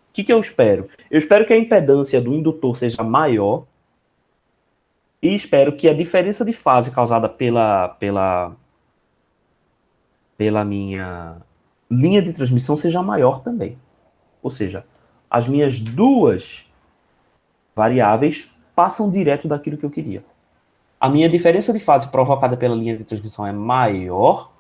o que eu espero? Eu espero que a impedância do indutor seja maior e espero que a diferença de fase causada pela minha linha de transmissão seja maior também. Ou seja, as minhas duas variáveis passam direto daquilo que eu queria. A minha diferença de fase provocada pela linha de transmissão é maior.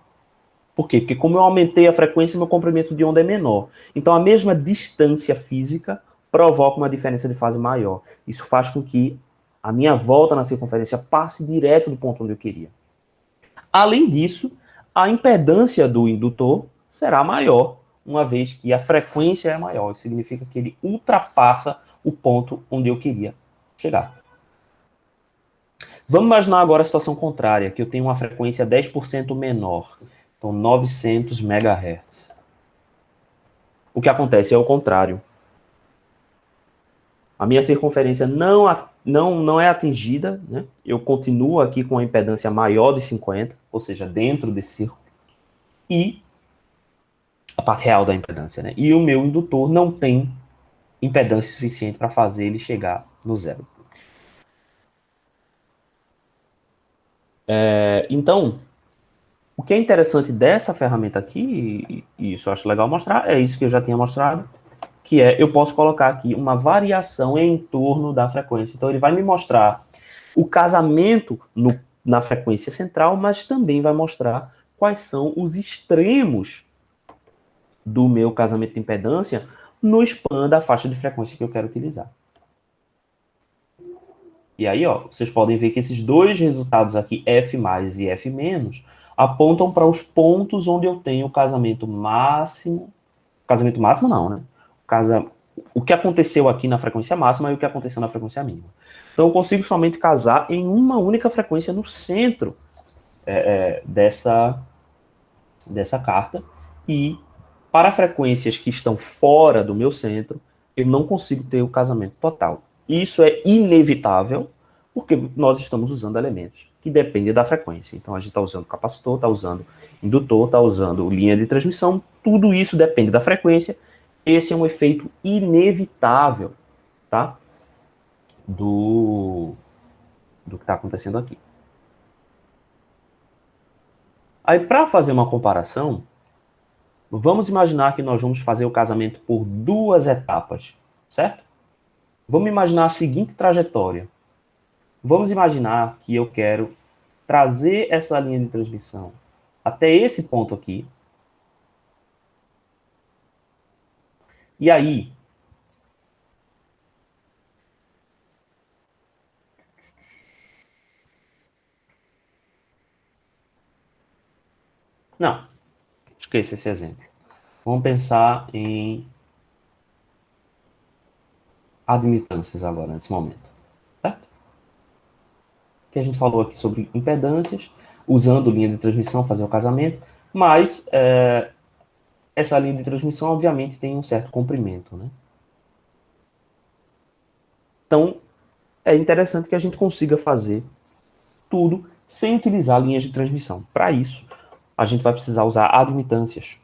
Por quê? Porque como eu aumentei a frequência, meu comprimento de onda é menor. Então, a mesma distância física provoca uma diferença de fase maior. Isso faz com que a minha volta na circunferência passe direto do ponto onde eu queria. Além disso, a impedância do indutor será maior, uma vez que a frequência é maior. Isso significa que ele ultrapassa o ponto onde eu queria chegar. Vamos imaginar agora a situação contrária, que eu tenho uma frequência 10% menor. Então, 900 MHz. O que acontece é o contrário. A minha circunferência não é atingida, né? Eu continuo aqui com a impedância maior de 50, ou seja, dentro desse círculo. E a parte real da impedância, né? E o meu indutor não tem impedância suficiente para fazer ele chegar no zero. Então, o que é interessante dessa ferramenta aqui, e isso eu acho legal mostrar, é isso que eu já tinha mostrado, que é, eu posso colocar aqui uma variação em torno da frequência. Então, ele vai me mostrar o casamento na frequência central, mas também vai mostrar quais são os extremos do meu casamento de impedância no span da faixa de frequência que eu quero utilizar. E aí, ó, vocês podem ver que esses dois resultados aqui, F mais e F menos, apontam para os pontos onde eu tenho o casamento máximo. Casamento máximo não, né? O que aconteceu aqui na frequência máxima e o que aconteceu na frequência mínima. Então eu consigo somente casar em uma única frequência no centro dessa carta. E para frequências que estão fora do meu centro, eu não consigo ter o casamento total. Isso é inevitável, porque nós estamos usando elementos que dependem da frequência. Então, a gente está usando capacitor, está usando indutor, está usando linha de transmissão, tudo isso depende da frequência. Esse é um efeito inevitável, tá? Do que está acontecendo aqui. Aí, para fazer uma comparação, vamos imaginar que nós vamos fazer o casamento por 2 etapas, certo? Vamos imaginar a seguinte trajetória. Vamos imaginar que eu quero trazer essa linha de transmissão até esse ponto aqui. E aí, não, esqueça esse exemplo. Vamos pensar em admitâncias agora, nesse momento. Certo? Que a gente falou aqui sobre impedâncias, usando linha de transmissão, fazer o casamento, mas essa linha de transmissão, obviamente, tem um certo comprimento, né? Então, é interessante que a gente consiga fazer tudo sem utilizar linhas de transmissão. Para isso, a gente vai precisar usar admitâncias.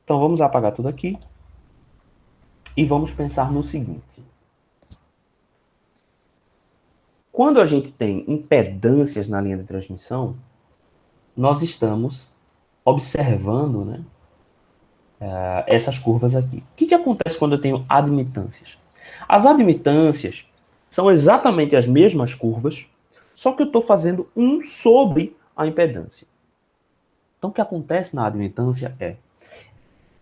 Então, vamos apagar tudo aqui e vamos pensar no seguinte. Quando a gente tem impedâncias na linha de transmissão, nós estamos observando, né, essas curvas aqui. O que acontece quando eu tenho admitâncias? As admitâncias são exatamente as mesmas curvas, só que eu estou fazendo 1 sobre a impedância. Então, o que acontece na admitância é,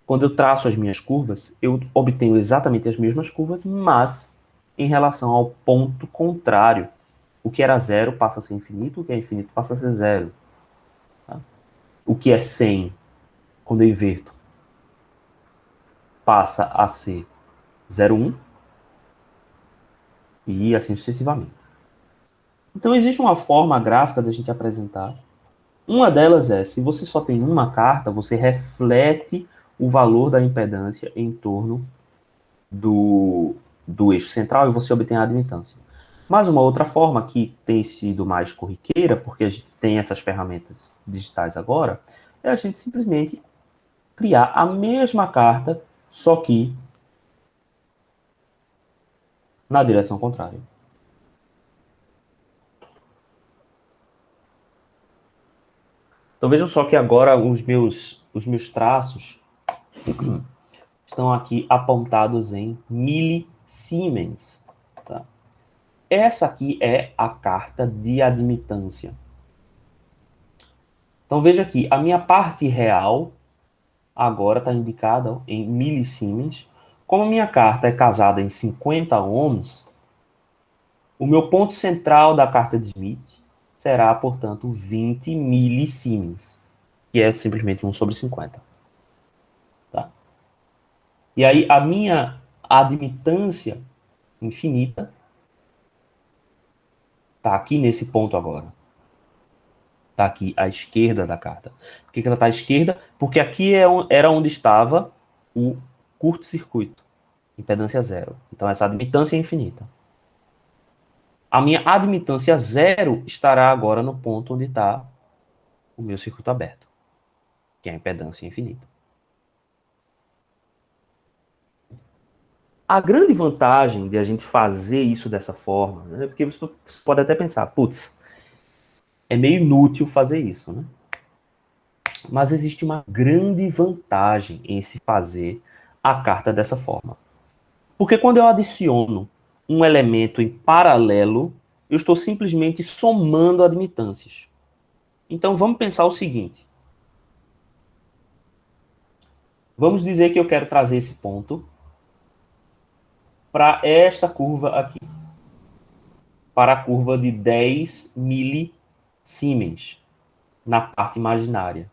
quando eu traço as minhas curvas, eu obtenho exatamente as mesmas curvas, mas em relação ao ponto contrário. O que era 0 passa a ser infinito, o que é infinito passa a ser 0. Tá? O que é 100, quando eu inverto, passa a ser 0,1 e assim sucessivamente. Então, existe uma forma gráfica da gente apresentar. Uma delas é, se você só tem uma carta, você reflete o valor da impedância em torno do eixo central e você obtém a admitância. Mas uma outra forma que tem sido mais corriqueira, porque a gente tem essas ferramentas digitais agora, é a gente simplesmente criar a mesma carta, só que na direção contrária. Então vejam só que agora os meus traços estão aqui apontados em milisiemens. Tá? Essa aqui é a carta de admitância. Então veja aqui, a minha parte real agora está indicada em milisiemens. Como a minha carta é casada em 50 ohms, o meu ponto central da carta de Smith será, portanto, 20 milisiemens, que é simplesmente 1 sobre 50. Tá? E aí a minha admitância infinita está aqui nesse ponto agora. Está aqui à esquerda da carta. Por que ela está à esquerda? Porque aqui era onde estava o curto-circuito. Impedância 0. Então, essa admitância é infinita. A minha admitância 0 estará agora no ponto onde está o meu circuito aberto, que é a impedância infinita. A grande vantagem de a gente fazer isso dessa forma, né, porque você pode até pensar, putz, é meio inútil fazer isso, né? Mas existe uma grande vantagem em se fazer a carta dessa forma. Porque quando eu adiciono um elemento em paralelo, eu estou simplesmente somando admitâncias. Então vamos pensar o seguinte. Vamos dizer que eu quero trazer esse ponto para esta curva aqui. Para a curva de 10 milisiemens. Siemens na parte imaginária.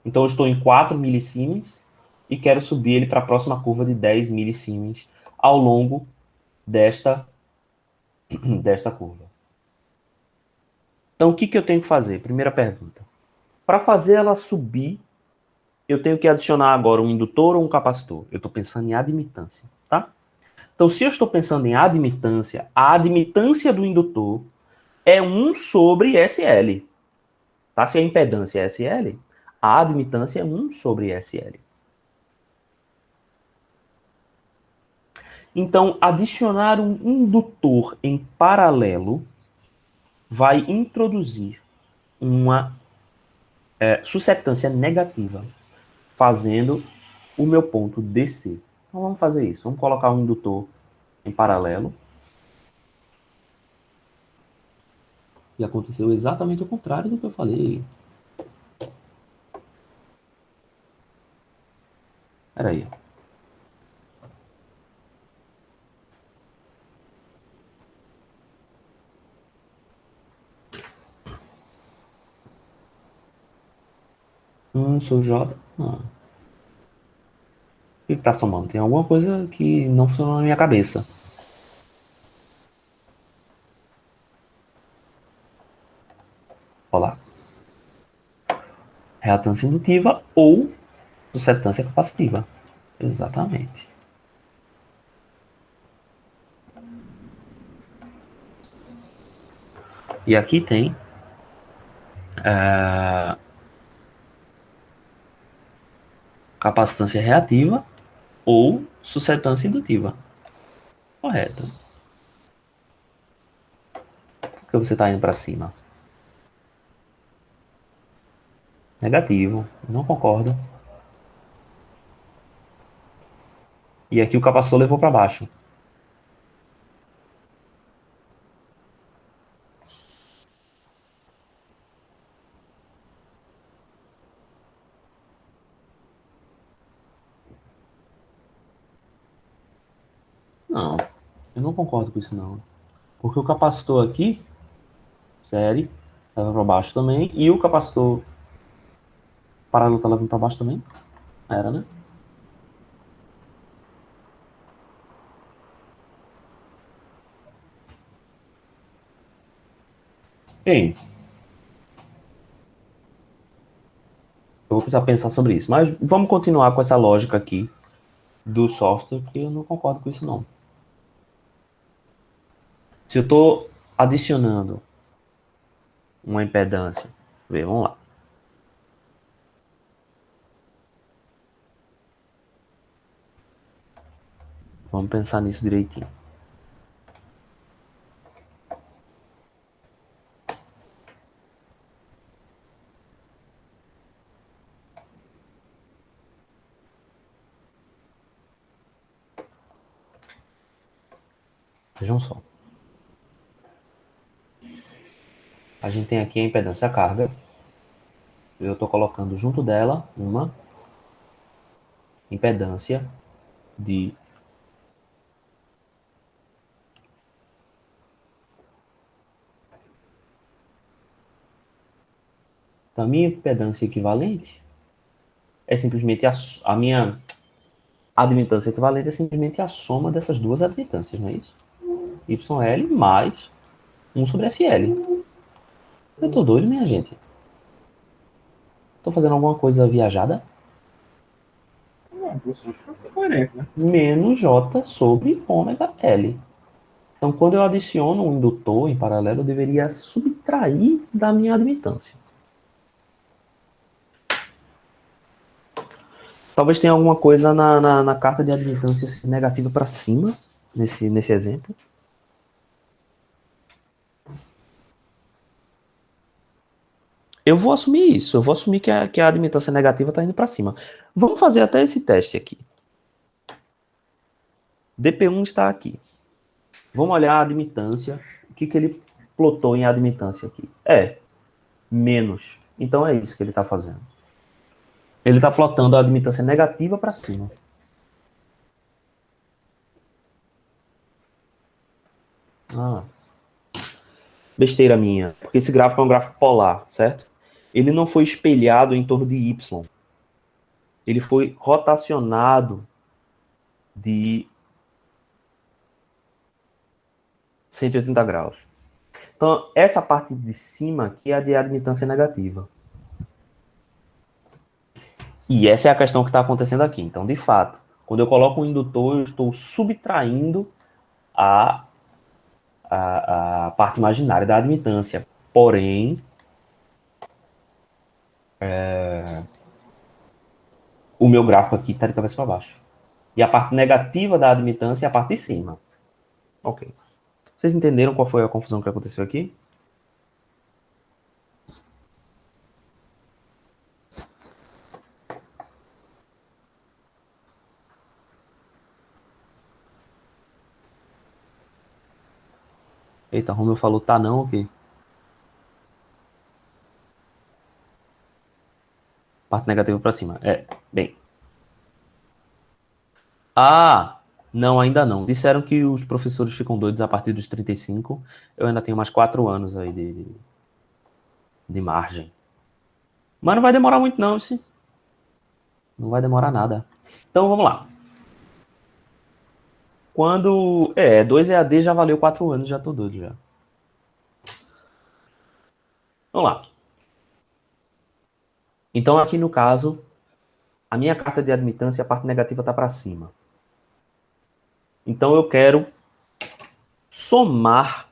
Então, eu estou em 4 milisiemens e quero subir ele para a próxima curva de 10 milisiemens ao longo desta curva. Então, o que eu tenho que fazer? Primeira pergunta. Para fazer ela subir, eu tenho que adicionar agora um indutor ou um capacitor? Eu estou pensando em admitância, tá? Então, se eu estou pensando em admitância, a admitância do indutor é 1 sobre SL. Tá? Se a impedância é SL, a admitância é 1 sobre SL. Então, adicionar um indutor em paralelo vai introduzir uma susceptância negativa, fazendo o meu ponto descer. Então, vamos fazer isso. Vamos colocar um indutor em paralelo. E aconteceu exatamente o contrário do que eu falei. Espera aí. Sou J. O que está somando? Tem alguma coisa que não funcionou na minha cabeça. Olha lá. Reatância indutiva ou susceptância capacitiva. Exatamente. E aqui tem capacitância reativa ou susceptância indutiva. Correto. Por que você está indo para cima? Negativo. Não concordo. E aqui o capacitor levou para baixo. Não, eu não concordo com isso não. Porque o capacitor aqui, série, leva para baixo também. E o capacitor paralelo tá levando para baixo também? Era, né? Bem, eu vou precisar pensar sobre isso. Mas vamos continuar com essa lógica aqui do software, porque eu não concordo com isso não. Se eu estou adicionando uma impedância, vamos lá. Vamos pensar nisso direitinho. Vejam só. A gente tem aqui a impedância carga. Eu estou colocando junto dela uma impedância de a minha impedância equivalente é simplesmente a minha admitância equivalente é simplesmente a soma dessas duas admitâncias, não é isso? YL mais 1 sobre SL. Eu tô doido, minha gente. Tô fazendo alguma coisa viajada? Não, professor, tá coerente, né? Menos J sobre ômega L. Então, quando eu adiciono um indutor em paralelo, eu deveria subtrair da minha admitância. Talvez tenha alguma coisa na carta de admitância negativa para cima, nesse exemplo. Eu vou assumir isso. Eu vou assumir que a admitância negativa está indo para cima. Vamos fazer até esse teste aqui. DP1 está aqui. Vamos olhar a admitância. O que ele plotou em admitância aqui? Menos. Então é isso que ele está fazendo. Ele está plotando a admitância negativa para cima. besteira minha, porque esse gráfico é um gráfico polar, certo? Ele não foi espelhado em torno de Y. Ele foi rotacionado de 180 graus. Então, essa parte de cima aqui é a de admitância negativa. E essa é a questão que está acontecendo aqui. Então, de fato, quando eu coloco um indutor, eu estou subtraindo a parte imaginária da admitância. Porém, o meu gráfico aqui está de cabeça para baixo. E a parte negativa da admitância é a parte de cima. Ok. Vocês entenderam qual foi a confusão que aconteceu aqui? Eita, Romeu falou tá não, ok. Parte negativa para cima. Bem. Ah, não, ainda não. Disseram que os professores ficam doidos a partir dos 35. Eu ainda tenho mais 4 anos aí de margem. Mas não vai demorar muito não, sim. Não vai demorar nada. Então, vamos lá. Quando... 2 EAD já valeu 4 anos, já tô doido já. Vamos lá. Então, aqui no caso, a minha carta de admitância, a parte negativa está para cima. Então, eu quero somar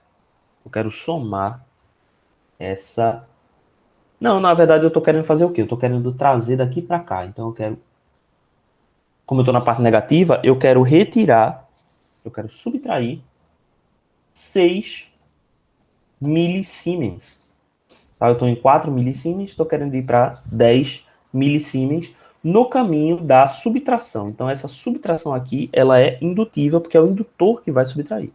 essa... Não, na verdade, eu estou querendo fazer o quê? Eu estou querendo trazer daqui para cá. Então, eu quero... Como eu estou na parte negativa, eu quero retirar, eu quero subtrair 6 milisiemens. Tá? Eu estou em 4 milisiemens, estou querendo ir para 10 milisiemens no caminho da subtração. Então, essa subtração aqui, ela é indutiva, porque é o indutor que vai subtrair.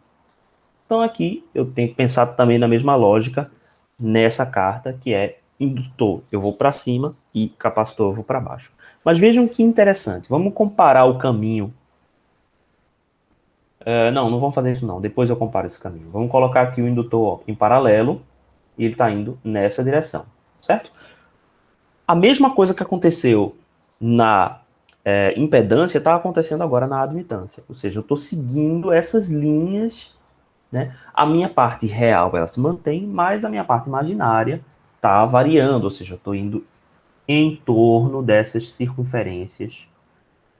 Então, aqui, eu tenho que pensar também na mesma lógica nessa carta, que é indutor, eu vou para cima, e capacitor, eu vou para baixo. Mas vejam que interessante. Vamos comparar o caminho. Não vamos fazer isso não. Depois eu comparo esse caminho. Vamos colocar aqui o indutor em paralelo, e ele está indo nessa direção, certo? A mesma coisa que aconteceu na impedância está acontecendo agora na admitância. Ou seja, eu estou seguindo essas linhas, né? A minha parte real ela se mantém, mas a minha parte imaginária está variando. Ou seja, eu estou indo em torno dessas circunferências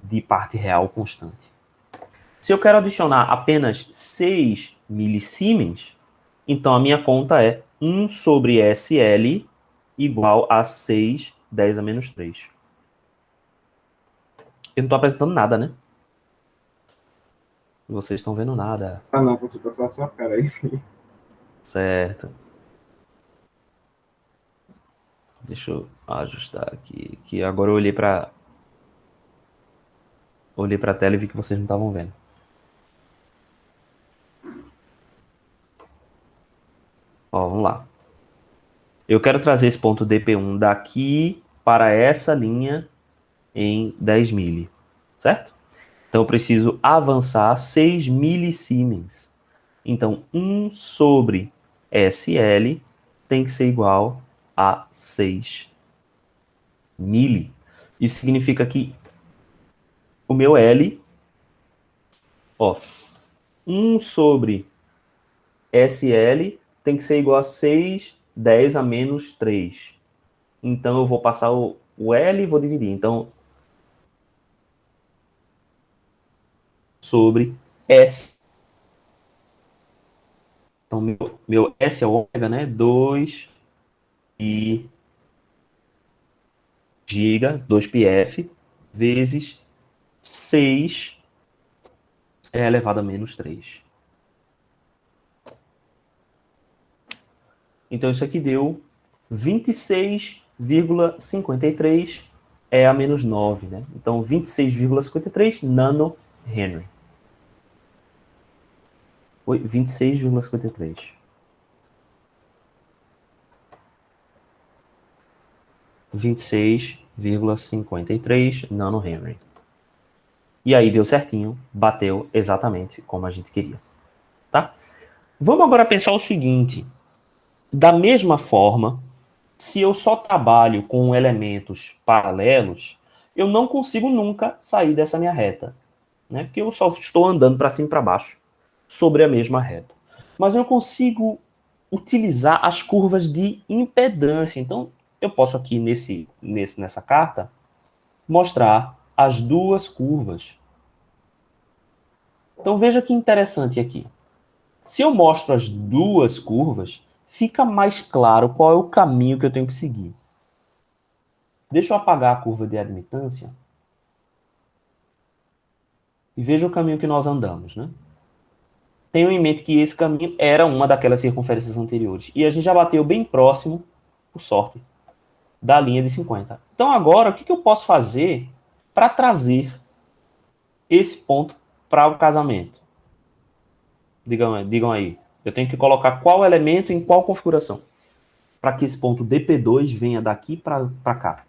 de parte real constante. Se eu quero adicionar apenas 6 milisiemens, então a minha conta é 1 sobre SL igual a 6, 10 a menos 3. Eu não estou apresentando nada, né? Vocês estão vendo nada. Ah, não, você tá só a sua cara aí. Certo. Deixa eu ajustar aqui. Que agora eu olhei para a tela e vi que vocês não estavam vendo. Ó, vamos lá. Eu quero trazer esse ponto DP1 daqui para essa linha em 10 mili, certo? Então eu preciso avançar 6 milisiemens. Então 1 sobre SL tem que ser igual a 6 mili. Isso significa que o meu L, 1 sobre SL tem que ser igual a 6, 10 a menos 3. Então eu vou passar o L e vou dividir. Então, sobre S. Então, meu S é o ômega, né? 2 pi giga, 2πf, vezes 6 elevado a menos 3. Então, isso aqui deu 26,53 a menos 9, né? Então, 26,53 nanohenry. Foi 26,53. 26,53 nanohenry. E aí deu certinho, bateu exatamente como a gente queria. Tá? Vamos agora pensar o seguinte. Da mesma forma, se eu só trabalho com elementos paralelos, eu não consigo nunca sair dessa minha reta, né? Porque eu só estou andando para cima e para baixo sobre a mesma reta. Mas eu consigo utilizar as curvas de impedância. Então, eu posso aqui nessa carta mostrar as duas curvas. Então, veja que interessante aqui. Se eu mostro as duas curvas, fica mais claro qual é o caminho que eu tenho que seguir. Deixa eu apagar a curva de admitância e veja o caminho que nós andamos, né? Tenham em mente que esse caminho era uma daquelas circunferências anteriores. E a gente já bateu bem próximo, por sorte, da linha de 50. Então agora, o que eu posso fazer para trazer esse ponto para o casamento? Digam aí. Eu tenho que colocar qual elemento em qual configuração? Para que esse ponto DP2 venha daqui para cá.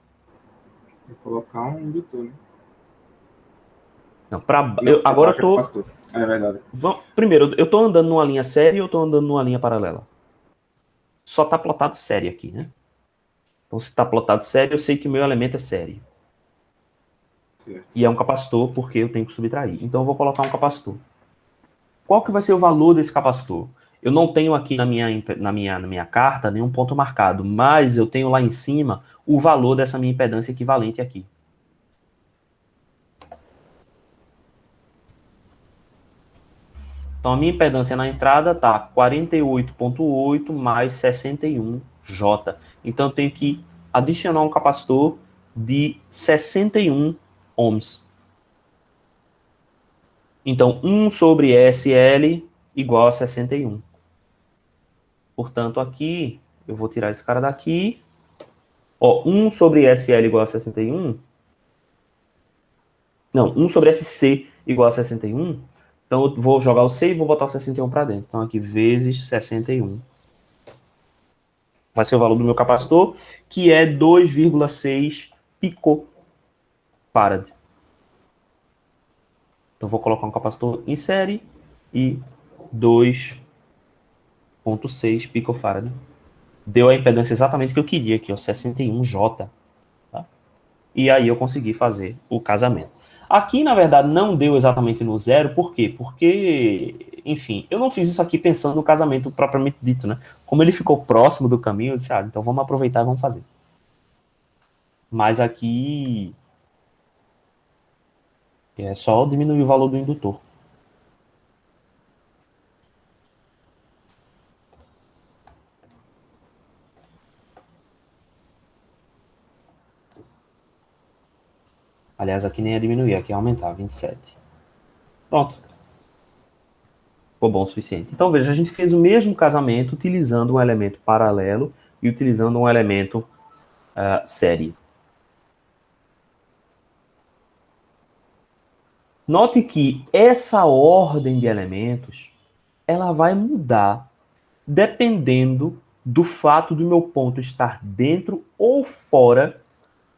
Vou colocar um indutor, né? Não, agora eu tô... Capacitor. É verdade. Primeiro, eu estou andando numa linha séria e eu estou andando numa linha paralela. Só está plotado série aqui, né? Então, se está plotado série, eu sei que o meu elemento é série. Certo. E é um capacitor, porque eu tenho que subtrair. Então, eu vou colocar um capacitor. Qual que vai ser o valor desse capacitor? Eu não tenho aqui na minha carta nenhum ponto marcado, mas eu tenho lá em cima o valor dessa minha impedância equivalente aqui. Então, a minha impedância na entrada está 48,8 mais 61J. Então, eu tenho que adicionar um capacitor de 61 ohms. Então, 1 sobre SL igual a 61. Portanto, aqui, eu vou tirar esse cara daqui. Ó, 1 sobre SL igual a 61. Não, 1 sobre SC igual a 61. Então, eu vou jogar o C e vou botar o 61 para dentro. Então, aqui, vezes 61. Vai ser o valor do meu capacitor, que é 2,6 picofarad. Então, vou colocar um capacitor em série e 2,6 picofarad. Deu a impedância exatamente que eu queria aqui, ó, 61J. Tá? E aí eu consegui fazer o casamento. Aqui, na verdade, não deu exatamente no zero. Por quê? Porque, enfim, eu não fiz isso aqui pensando no casamento propriamente dito, né? Como ele ficou próximo do caminho, eu disse, então vamos aproveitar e vamos fazer. Mas aqui é só diminuir o valor do indutor. Aliás, aqui nem é diminuir, aqui é aumentar, 27. Pronto. Ficou bom o suficiente. Então, veja, a gente fez o mesmo casamento utilizando um elemento paralelo e utilizando um elemento série. Note que essa ordem de elementos, ela vai mudar dependendo do fato do meu ponto estar dentro ou fora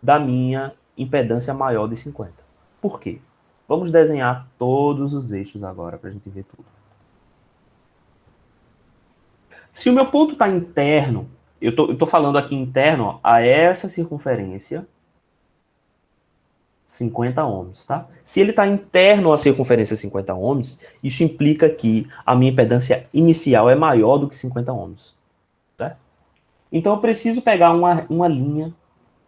da minha impedância maior de 50. Por quê? Vamos desenhar todos os eixos agora para a gente ver tudo. Se o meu ponto está interno, eu tô falando aqui interno a essa circunferência, 50 ohms, tá? Se ele está interno à circunferência 50 ohms, isso implica que a minha impedância inicial é maior do que 50 ohms, certo? Então eu preciso pegar uma linha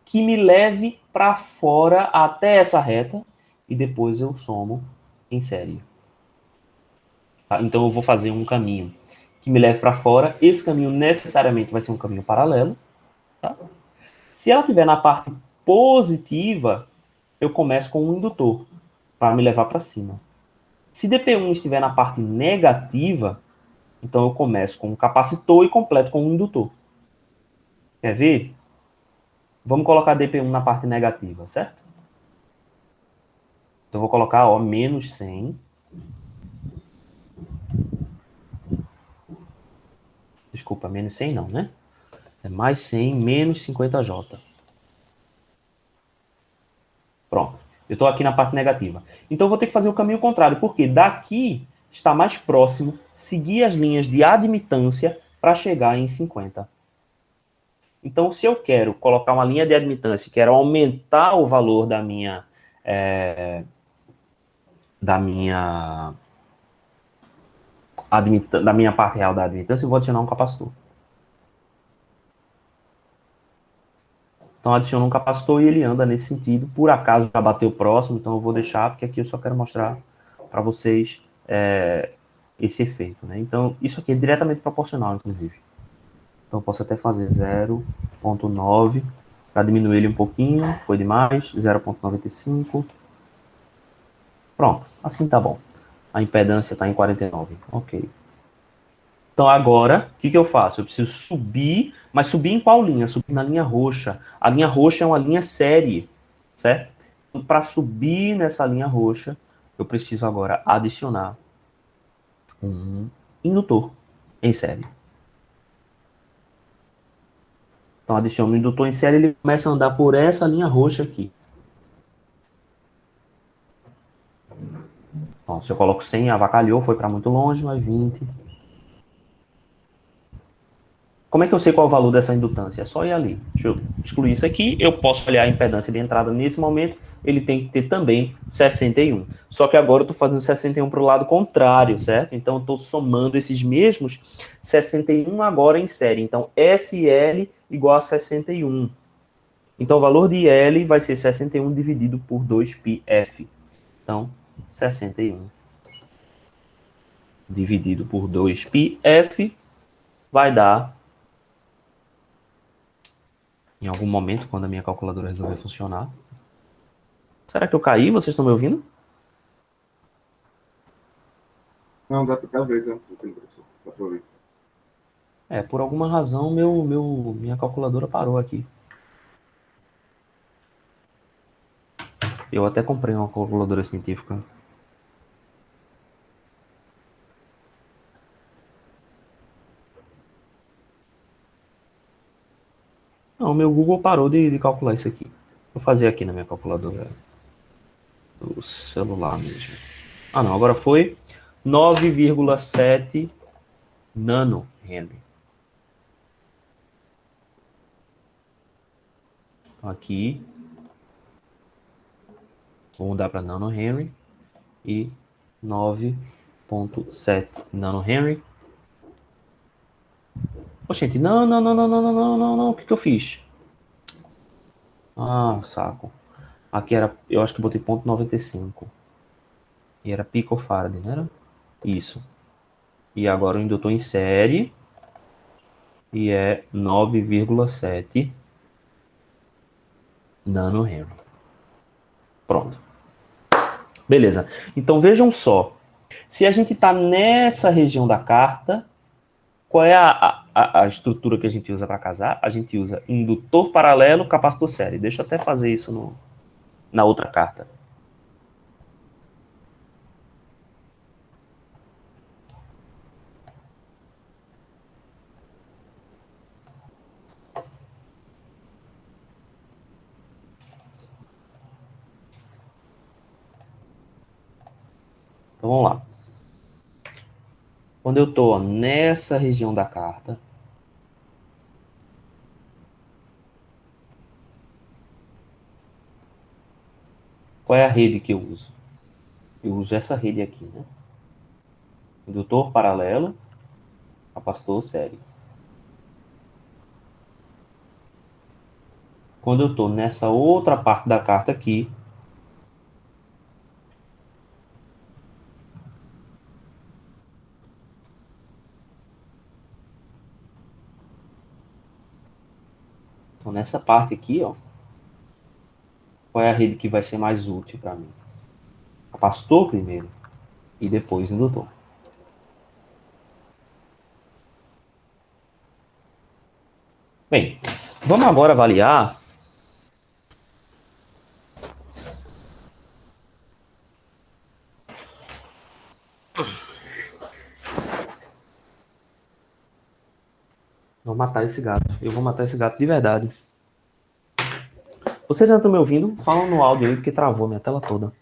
que me leve para fora até essa reta e depois eu somo em série. Tá? Então eu vou fazer um caminho que me leve para fora. Esse caminho necessariamente vai ser um caminho paralelo. Tá? Se ela estiver na parte positiva, eu começo com um indutor para me levar para cima. Se DP1 estiver na parte negativa, então eu começo com um capacitor e completo com um indutor. Quer ver? Vamos colocar DP1 na parte negativa, certo? Então eu vou colocar, ó, menos 100. Desculpa, menos 100 não, né? É mais 100 menos 50J. Pronto. Eu estou aqui na parte negativa. Então eu vou ter que fazer o caminho contrário, porque daqui está mais próximo seguir as linhas de admitância para chegar em 50. Então, se eu quero colocar uma linha de admitância, quero aumentar o valor da minha parte real da admitância, eu vou adicionar um capacitor. Então, adiciono um capacitor e ele anda nesse sentido. Por acaso já bateu próximo, então eu vou deixar, porque aqui eu só quero mostrar para vocês esse efeito, né? Então, isso aqui é diretamente proporcional, inclusive. Então, eu posso até fazer 0,9 para diminuir ele um pouquinho. Foi demais. 0,95. Pronto, assim tá bom. A impedância está em 49. Ok. Então, agora, o que eu faço? Eu preciso subir, mas subir em qual linha? Subir na linha roxa. A linha roxa é uma linha série, certo? Então, para subir nessa linha roxa, eu preciso agora adicionar um indutor em série. Então, adiciono um indutor em série, ele começa a andar por essa linha roxa aqui. Então, se eu coloco 100, avacalhou, foi para muito longe, mas 20. Como é que eu sei qual é o valor dessa indutância? É só ir ali. Deixa eu excluir isso aqui. Eu posso olhar a impedância de entrada nesse momento. Ele tem que ter também 61. Só que agora eu estou fazendo 61 para o lado contrário, certo? Então, eu estou somando esses mesmos 61 agora em série. Então, SL igual a 61. Então, o valor de L vai ser 61 dividido por 2πf. Então, 61 dividido por 2πf vai dar, em algum momento, quando a minha calculadora resolver funcionar. Será que eu caí? Vocês estão me ouvindo? Não, dá talvez, né? Dá pra ouvir. Por alguma razão, minha calculadora parou aqui. Eu até comprei uma calculadora científica. Não, meu Google parou de calcular isso aqui. Vou fazer aqui na minha calculadora do celular mesmo. Ah, não, agora foi 9,7 nanohenry. Então aqui, vou mudar para nanohenry e 9,7 nanohenry. Ô, gente, não, o que eu fiz? Ah, saco. Aqui era, eu acho que eu botei ponto 95. E era picofarad, não era? Isso. E agora o indutor em série. E é 9,7 nanohenry. Pronto. Beleza. Então vejam só. Se a gente está nessa região da carta, qual é a estrutura que a gente usa para casar? A gente usa indutor paralelo, capacitor série. Deixa eu até fazer isso na outra carta. Então vamos lá. Quando eu estou nessa região da carta, qual é a rede que eu uso? Eu uso essa rede aqui, né? Indutor paralelo, capacitor série. Quando eu estou nessa outra parte da carta aqui, então nessa parte aqui, ó, qual é a rede que vai ser mais útil para mim? Capacitor primeiro e depois indutor. Bem, vamos agora avaliar Vou matar esse gato. Eu vou matar esse gato de verdade. Vocês já estão me ouvindo? Falam no áudio aí, porque travou minha tela toda.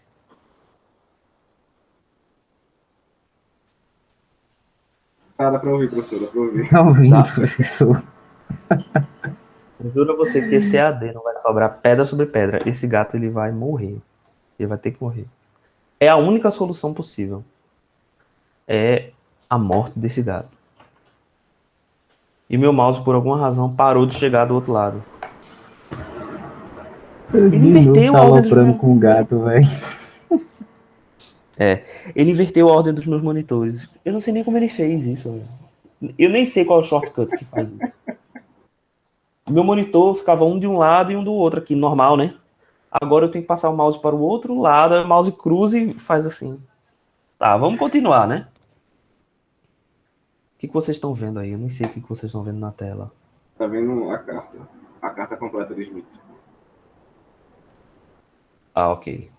Tá, dá pra ouvir, professor, dá pra ouvir. Tá ouvindo, Tá. professor? Eu juro a você que esse AD não vai sobrar pedra sobre pedra. Esse gato, ele vai morrer. Ele vai ter que morrer. É a única solução possível. É a morte desse gato. E meu mouse, por alguma razão, parou de chegar do outro lado. Ele De novo inverteu tá a ordem dos aloprando meus... com o gato, velho. Ele inverteu a ordem dos meus monitores. Eu não sei nem como ele fez isso. Velho. Eu nem sei qual é o shortcut que faz isso. O meu monitor ficava um de um lado e um do outro aqui, normal, né? Agora eu tenho que passar o mouse para o outro lado, o mouse cruza e faz assim. Tá, vamos continuar, né? O que vocês estão vendo aí? Eu nem sei o que vocês estão vendo na tela. Tá vendo a carta? A carta completa de Smith. Ah, ok.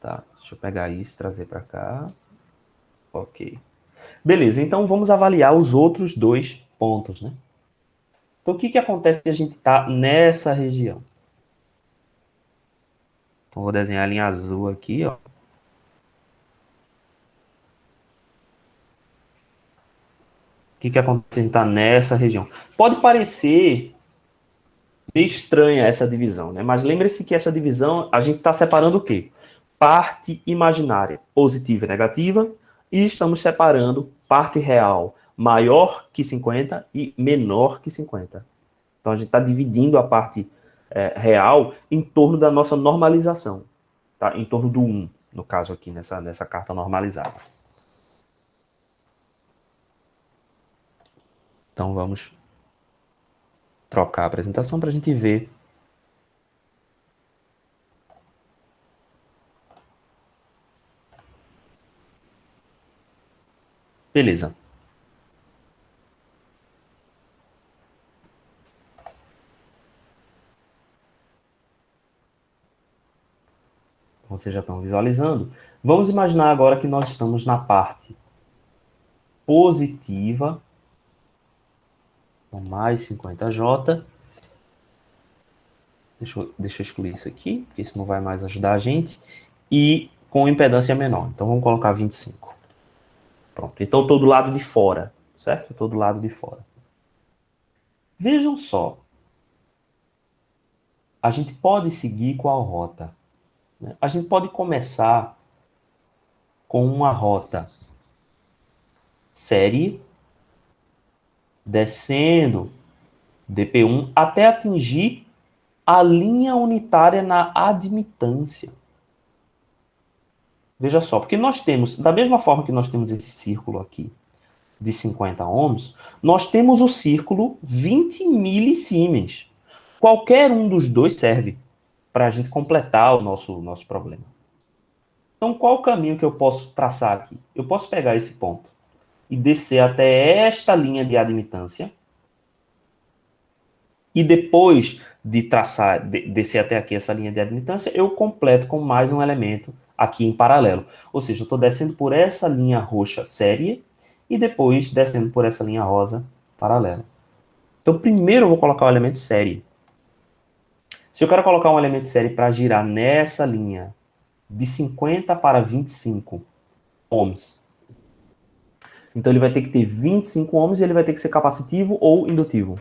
Tá, deixa eu pegar isso e trazer para cá. Ok. Beleza, então vamos avaliar os outros dois pontos, né? Então, o que acontece se a gente está nessa região? Então, vou desenhar a linha azul aqui, ó. O que acontece se a gente está nessa região? Pode parecer meio estranha essa divisão, né? Mas lembre-se que essa divisão, a gente está separando o quê? Parte imaginária, positiva e negativa, e estamos separando parte real, maior que 50 e menor que 50. Então, a gente está dividindo a parte real em torno da nossa normalização, tá? Em torno do 1, no caso aqui, nessa carta normalizada. Então, vamos trocar a apresentação para a gente ver. Beleza. Vocês já estão visualizando. Vamos imaginar agora que nós estamos na parte positiva, com mais 50J. Deixa eu excluir isso aqui, porque isso não vai mais ajudar a gente. E com impedância menor. Então, vamos colocar 25. Pronto. Então, eu estou do lado de fora, certo? Eu estou do lado de fora. Vejam só. A gente pode seguir qual rota? Né? A gente pode começar com uma rota série, descendo DP1 até atingir a linha unitária na admitância. Veja só, porque nós temos, da mesma forma que nós temos esse círculo aqui de 50 ohms, nós temos o círculo 20 milisiemens. Qualquer um dos dois serve para a gente completar o nosso problema. Então, qual o caminho que eu posso traçar aqui? Eu posso pegar esse ponto e descer até esta linha de admitância. E depois de traçar, descer até aqui essa linha de admitância, eu completo com mais um elemento aqui em paralelo. Ou seja, eu estou descendo por essa linha roxa série e depois descendo por essa linha rosa paralela. Então, primeiro eu vou colocar o elemento série. Se eu quero colocar um elemento série para girar nessa linha de 50 para 25 ohms, então ele vai ter que ter 25 ohms e ele vai ter que ser capacitivo ou indutivo.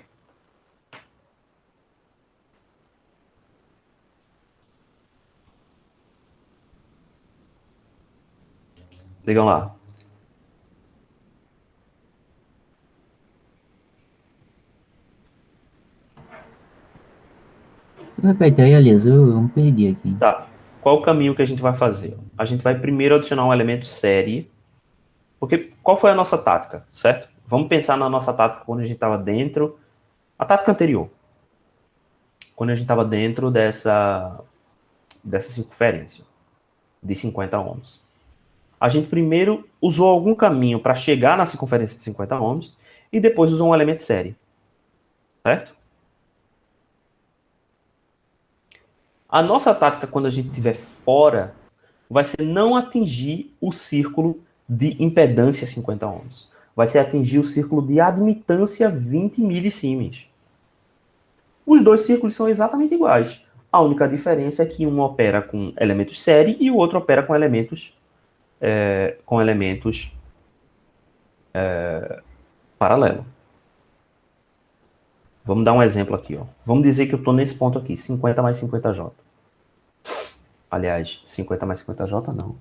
Digam lá. Repete aí, aliás, eu me perdi aqui. Tá. Qual o caminho que a gente vai fazer? A gente vai primeiro adicionar um elemento série. Porque qual foi a nossa tática, certo? Vamos pensar na nossa tática quando a gente estava dentro. A tática anterior. Quando a gente estava dentro dessa circunferência de 50 ohms. A gente primeiro usou algum caminho para chegar na circunferência de 50 ohms e depois usou um elemento série. Certo? A nossa tática quando a gente estiver fora vai ser não atingir o círculo de impedância 50 ohms. Vai ser atingir o círculo de admitância 20 milisiemens. Os dois círculos são exatamente iguais. A única diferença é que um opera com elementos série e o outro opera com elementos paralelo. Vamos dar um exemplo aqui, ó. Vamos dizer que eu estou nesse ponto aqui, 50 mais 50J. Aliás, 50 mais 50J não.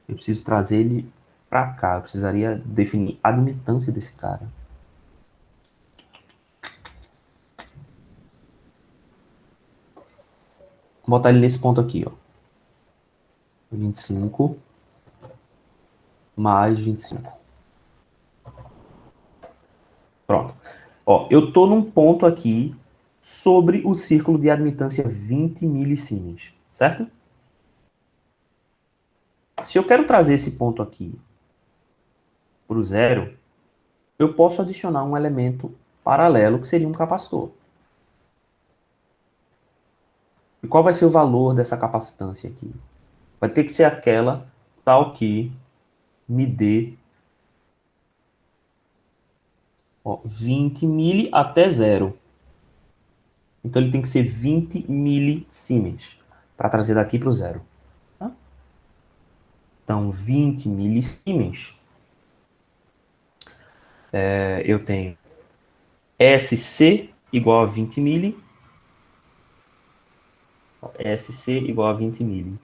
Eu preciso trazer ele para cá. Eu precisaria definir a admitância desse cara. Vou botar ele nesse ponto aqui, ó. 25 mais 25. Pronto. Ó, eu estou num ponto aqui sobre o círculo de admitância 20 milisiemens, certo? Se eu quero trazer esse ponto aqui para o zero, eu posso adicionar um elemento paralelo, que seria um capacitor. E qual vai ser o valor dessa capacitância aqui? Vai ter que ser aquela tal que me dê 20 mili até zero. Então ele tem que ser 20 milisiemens para trazer daqui para o zero. Tá? Então 20 milisiemens. Eu tenho SC igual a 20 mili. SC igual a 20 mili.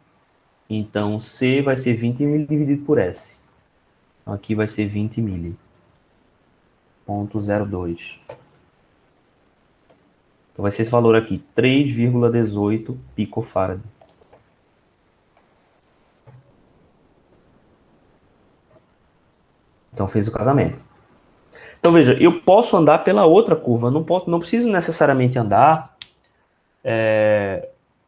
Então C vai ser 20 mili dividido por S. Então aqui vai ser 20 mili. 0,02. Então vai ser esse valor aqui, 3,18 picofarad. Então fez o casamento. Então veja, eu posso andar pela outra curva, não preciso necessariamente andar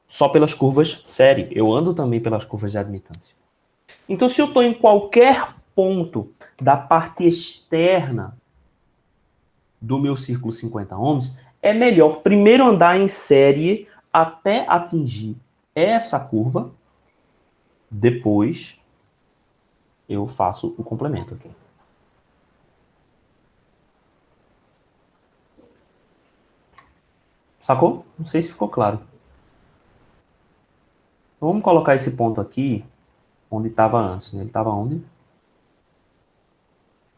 só pelas curvas série. Eu ando também pelas curvas de admitância. Então se eu estou em qualquer ponto da parte externa do meu círculo 50 ohms, é melhor primeiro andar em série até atingir essa curva, depois eu faço o complemento aqui. Sacou? Não sei se ficou claro. Então, vamos colocar esse ponto aqui onde estava antes. Né? Ele estava onde?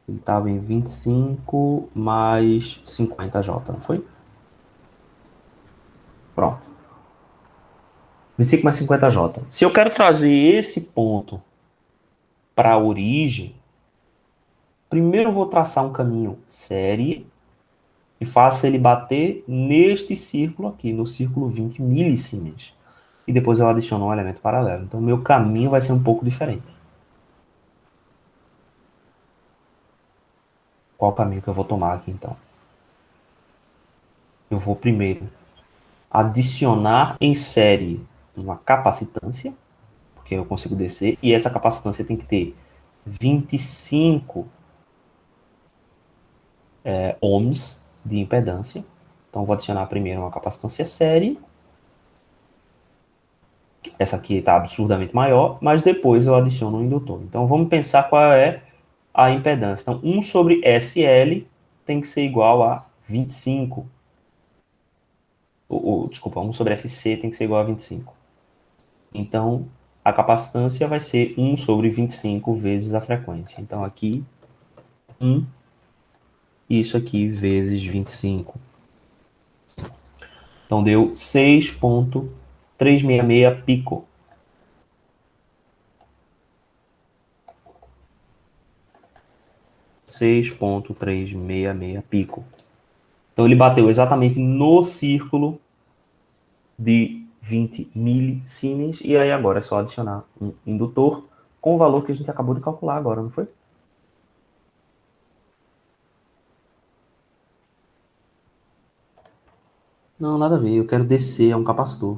Ele estava em 25 mais 50J, não foi? Pronto. 25 mais 50J. Se eu quero trazer esse ponto para a origem, primeiro eu vou traçar um caminho série e faço ele bater neste círculo aqui, no círculo 20 milisiemens. E depois eu adiciono um elemento paralelo. Então, meu caminho vai ser um pouco diferente. Qual o caminho que eu vou tomar aqui, então? Eu vou primeiro adicionar em série uma capacitância, porque eu consigo descer, e essa capacitância tem que ter 25 ohms de impedância. Então, vou adicionar primeiro uma capacitância série. Essa aqui está absurdamente maior, mas depois eu adiciono um indutor. Então, vamos pensar qual é a impedância. Então, 1 sobre SL tem que ser igual a 25. Desculpa, 1 sobre SC tem que ser igual a 25. Então, a capacitância vai ser 1 sobre 25 vezes a frequência. Então, aqui, 1, e isso aqui vezes 25. Então, deu 6,366 pico. pico. Então, ele bateu exatamente no círculo de 20 milisiemens. E aí, agora é só adicionar um indutor com o valor que a gente acabou de calcular agora, não foi? Não, nada a ver. Eu quero descer a um capacitor.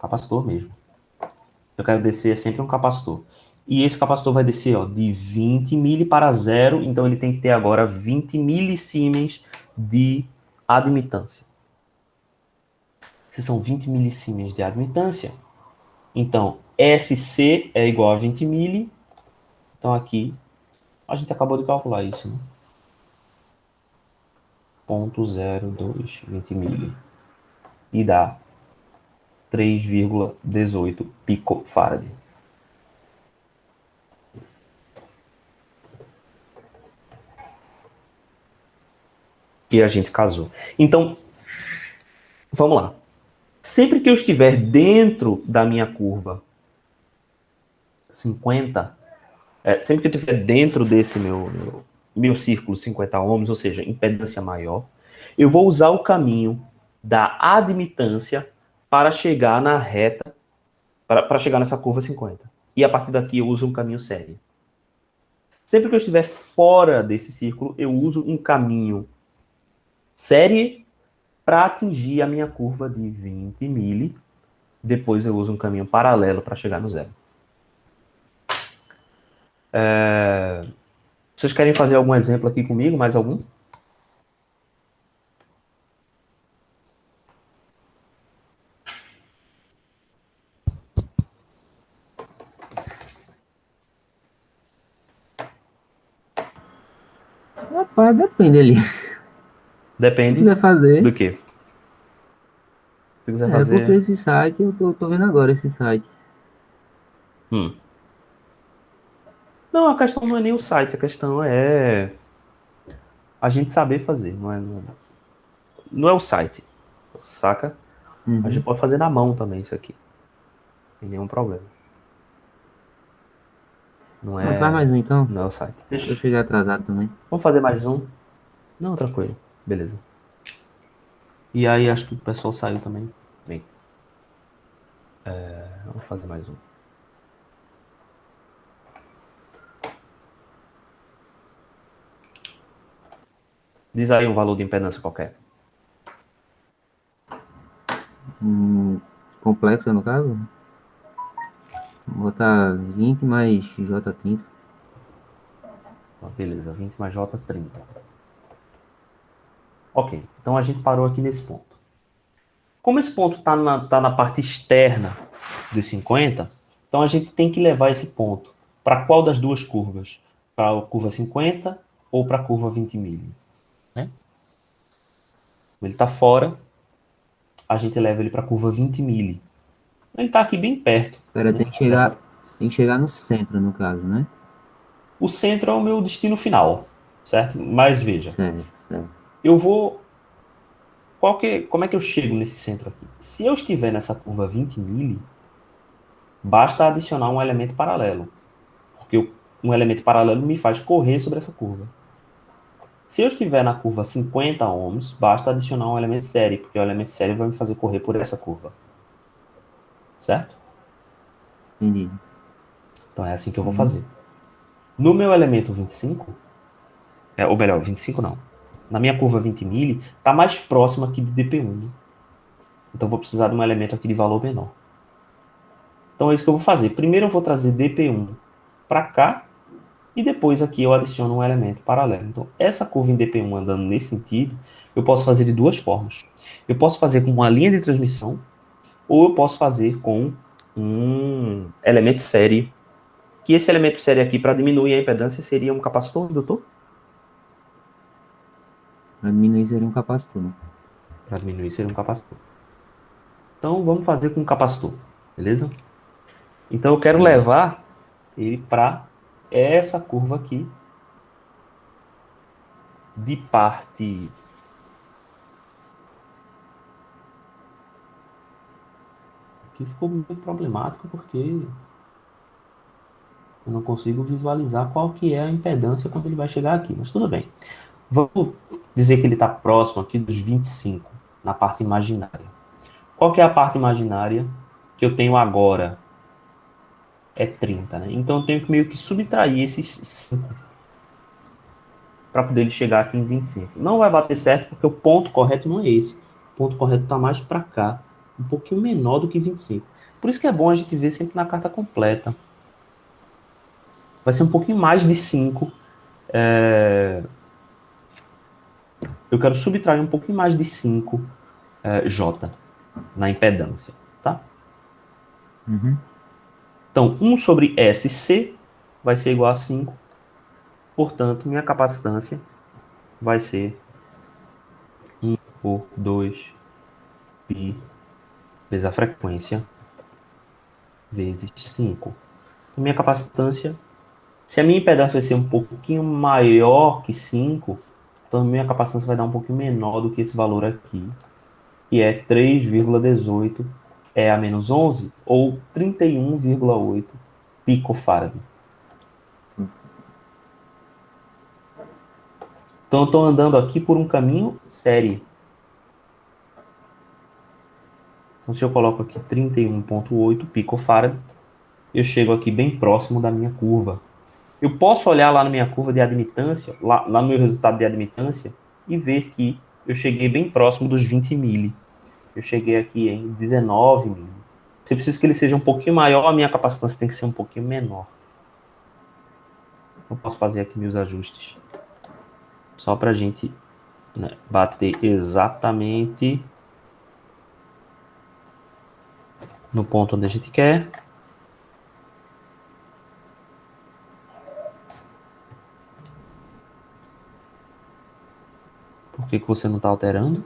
Capacitor mesmo. Eu quero descer sempre um capacitor. E esse capacitor vai descer de 20 mili para zero. Então, ele tem que ter agora 20 milisiemens de admitância. Se são 20 milisiemens de admitância, então SC é igual a 20 mili. Então, aqui, a gente acabou de calcular isso, né? 0,02, 20 mili. E dá 3,18 picofarad. E a gente casou. Então, vamos lá. Sempre que eu estiver dentro da minha curva 50, sempre que eu estiver dentro desse meu círculo 50 ohms, ou seja, impedância maior, eu vou usar o caminho da admitância para chegar na reta, para chegar nessa curva 50. E a partir daqui eu uso um caminho série. Sempre que eu estiver fora desse círculo, eu uso um caminho série para atingir a minha curva de 20 mili. Depois eu uso um caminho paralelo para chegar no zero. Vocês querem fazer algum exemplo aqui comigo? Mais algum? Rapaz, depende ali. Se Depende quiser fazer. do quê? Se quiser É, porque fazer... esse site, eu tô vendo agora esse site. Hum. Não, a questão não é nem o site, a questão é a gente saber fazer, não é o site, saca? A gente Uhum. pode fazer na mão também isso aqui, sem nenhum problema. Não Pronto, faz mais é, um então. não é o site. Eu cheguei atrasado também. Vamos fazer mais um? Não, tranquilo, beleza. E aí acho que o pessoal saiu também. Bem, vamos fazer mais um. Diz aí um valor de impedância qualquer. Complexa no caso. Vou botar 20 mais J30. Beleza, 20 mais J, 30. Ok, então a gente parou aqui nesse ponto. Como esse ponto está na parte externa dos 50, então a gente tem que levar esse ponto para qual das duas curvas? Para a curva 50 ou para a curva 20 mili? Né? Ele está fora, a gente leva ele para a curva 20 mili. Ele está aqui bem perto. Espera, Né? tem que chegar no centro, no caso, né? O centro é o meu destino final, certo? Mas veja, Certo, certo. eu vou... Como é que eu chego nesse centro aqui? Se eu estiver nessa curva 20 mili, basta adicionar um elemento paralelo, porque um elemento paralelo me faz correr sobre essa curva. Se eu estiver na curva 50 ohms, basta adicionar um elemento série, porque o elemento série vai me fazer correr por essa curva. Certo? Entendi. Então é assim que eu vou fazer. No meu elemento 25, ou melhor, 25 não. Na minha curva 20 mili, está mais próximo aqui de dp1. Então eu vou precisar de um elemento aqui de valor menor. Então é isso que eu vou fazer. Primeiro eu vou trazer dp1 para cá, e depois aqui eu adiciono um elemento paralelo. Então, essa curva em dp1 andando nesse sentido, eu posso fazer de duas formas. Eu posso fazer com uma linha de transmissão, ou eu posso fazer com um elemento série. Que esse elemento série aqui, para diminuir a impedância, seria um capacitor, doutor? Para diminuir seria um capacitor, né? Para diminuir seria um capacitor. Então, vamos fazer com um capacitor, beleza? Então, eu quero levar ele para essa curva aqui, de parte... Aqui ficou muito problemático, porque eu não consigo visualizar qual que é a impedância quando ele vai chegar aqui, mas tudo bem. Vamos dizer que ele está próximo aqui dos 25, na parte imaginária. Qual que é a parte imaginária que eu tenho agora? É 30, né? Então eu tenho que meio que subtrair esses 5 para poder ele chegar aqui em 25. Não vai bater certo porque o ponto correto não é esse. O ponto correto está mais para cá, um pouquinho menor do que 25. Por isso que é bom a gente ver sempre na carta completa. Vai ser um pouquinho mais de 5. Eu quero subtrair um pouquinho mais de 5 J na impedância, tá? Uhum. Então, 1 sobre SC vai ser igual a 5. Portanto, minha capacitância vai ser 1 por 2 π vezes a frequência vezes 5. Então, minha capacitância, se a minha impedância vai ser um pouquinho maior que 5, Então, a minha capacitância vai dar um pouquinho menor do que esse valor aqui, que é 3,18 a menos 11, ou 31,8 picofarad. Então, eu estou andando aqui por um caminho série. Então, se eu coloco aqui 31,8 picofarad, eu chego aqui bem próximo da minha curva. Eu posso olhar lá na minha curva de admitância, lá no meu resultado de admitância, e ver que eu cheguei bem próximo dos 20 mili. Eu cheguei aqui em 19 mili. Se eu preciso que ele seja um pouquinho maior, a minha capacitância tem que ser um pouquinho menor. Eu posso fazer aqui meus ajustes. Só para a gente, né, bater exatamente no ponto onde a gente quer. Por que você não está alterando?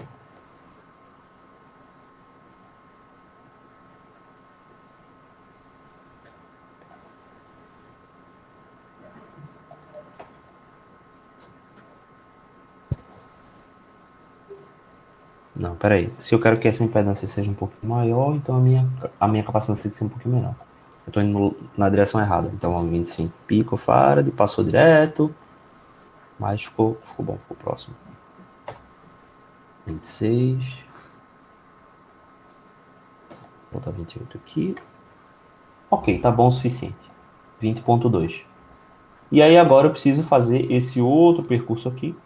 Não, peraí. Se eu quero que essa impedância seja um pouquinho maior, então a minha capacitância tem que ser um pouquinho menor. Eu estou indo na direção errada. Então, 25 picofarad, passou direto. Mas ficou bom, ficou próximo. 26. Vou botar 28 aqui. Ok, tá bom o suficiente. 20,2. E aí agora eu preciso fazer esse outro percurso aqui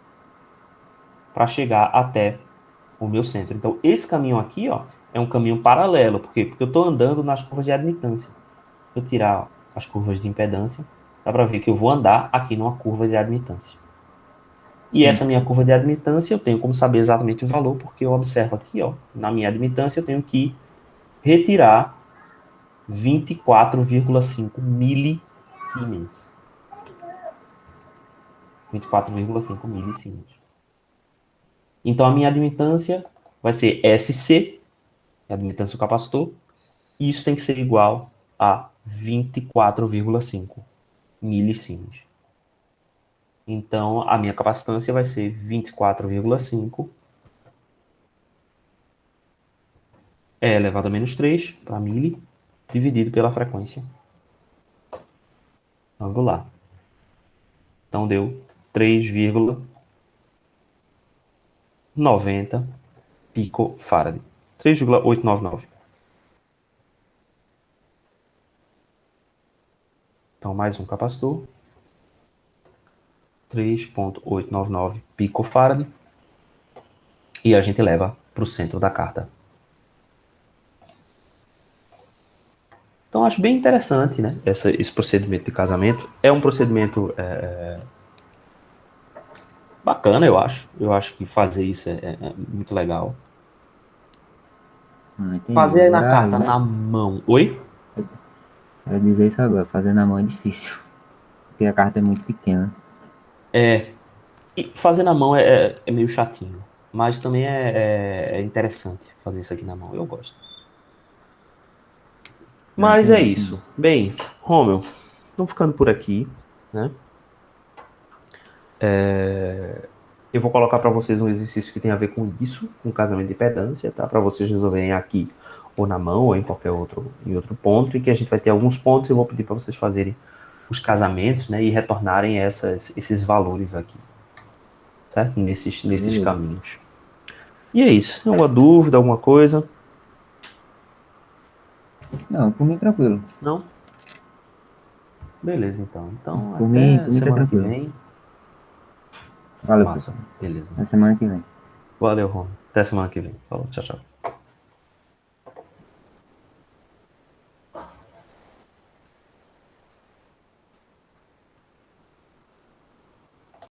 para chegar até o meu centro. Então, esse caminho aqui, ó, é um caminho paralelo. Por quê? Porque eu estou andando nas curvas de admitância. Se eu tirar as curvas de impedância, dá para ver que eu vou andar aqui numa curva de admitância. E essa minha curva de admitância, eu tenho como saber exatamente o valor, porque eu observo aqui, ó, na minha admitância, eu tenho que retirar 24,5 milisiemens. 24,5 milisiemens. Então, a minha admitância vai ser SC, a admitância do capacitor, e isso tem que ser igual a 24,5 milisiemens. Então, a minha capacitância vai ser 24,5 E elevado a menos 3 para mili, dividido pela frequência angular. Então, deu 3,90 picofarad. 3,899. Então, mais um capacitor. 3,899 picofarad. E a gente leva para o centro da carta. Então, acho bem interessante, né? Esse procedimento de casamento. É um procedimento bacana, eu acho. Eu acho que fazer isso é muito legal. Entendi. Fazer na Agora, carta, na mão. Oi? eu ia dizer isso agora. Fazer na mão é difícil. Porque a carta é muito pequena. E fazer na mão é meio chatinho. Mas também é interessante fazer isso aqui na mão. Eu gosto. Mas é Entendi. isso. Bem, Romeu, estamos ficando por aqui, né? Eu vou colocar para vocês um exercício que tem a ver com isso, com casamento de impedância, tá? Para vocês resolverem aqui ou na mão ou em qualquer outro ponto, e que a gente vai ter alguns pontos. Eu vou pedir para vocês fazerem os casamentos, né? E retornarem esses valores aqui, certo? Nesses caminhos. E é isso. Alguma dúvida, alguma coisa? Não, por mim tranquilo. Não? Beleza, então. Então, Por mim até tá semana que tranquilo. vem. Valeu, Massa. professor. Beleza. Na semana que vem. Valeu, Ron. Até semana que vem. Falou, tchau, tchau.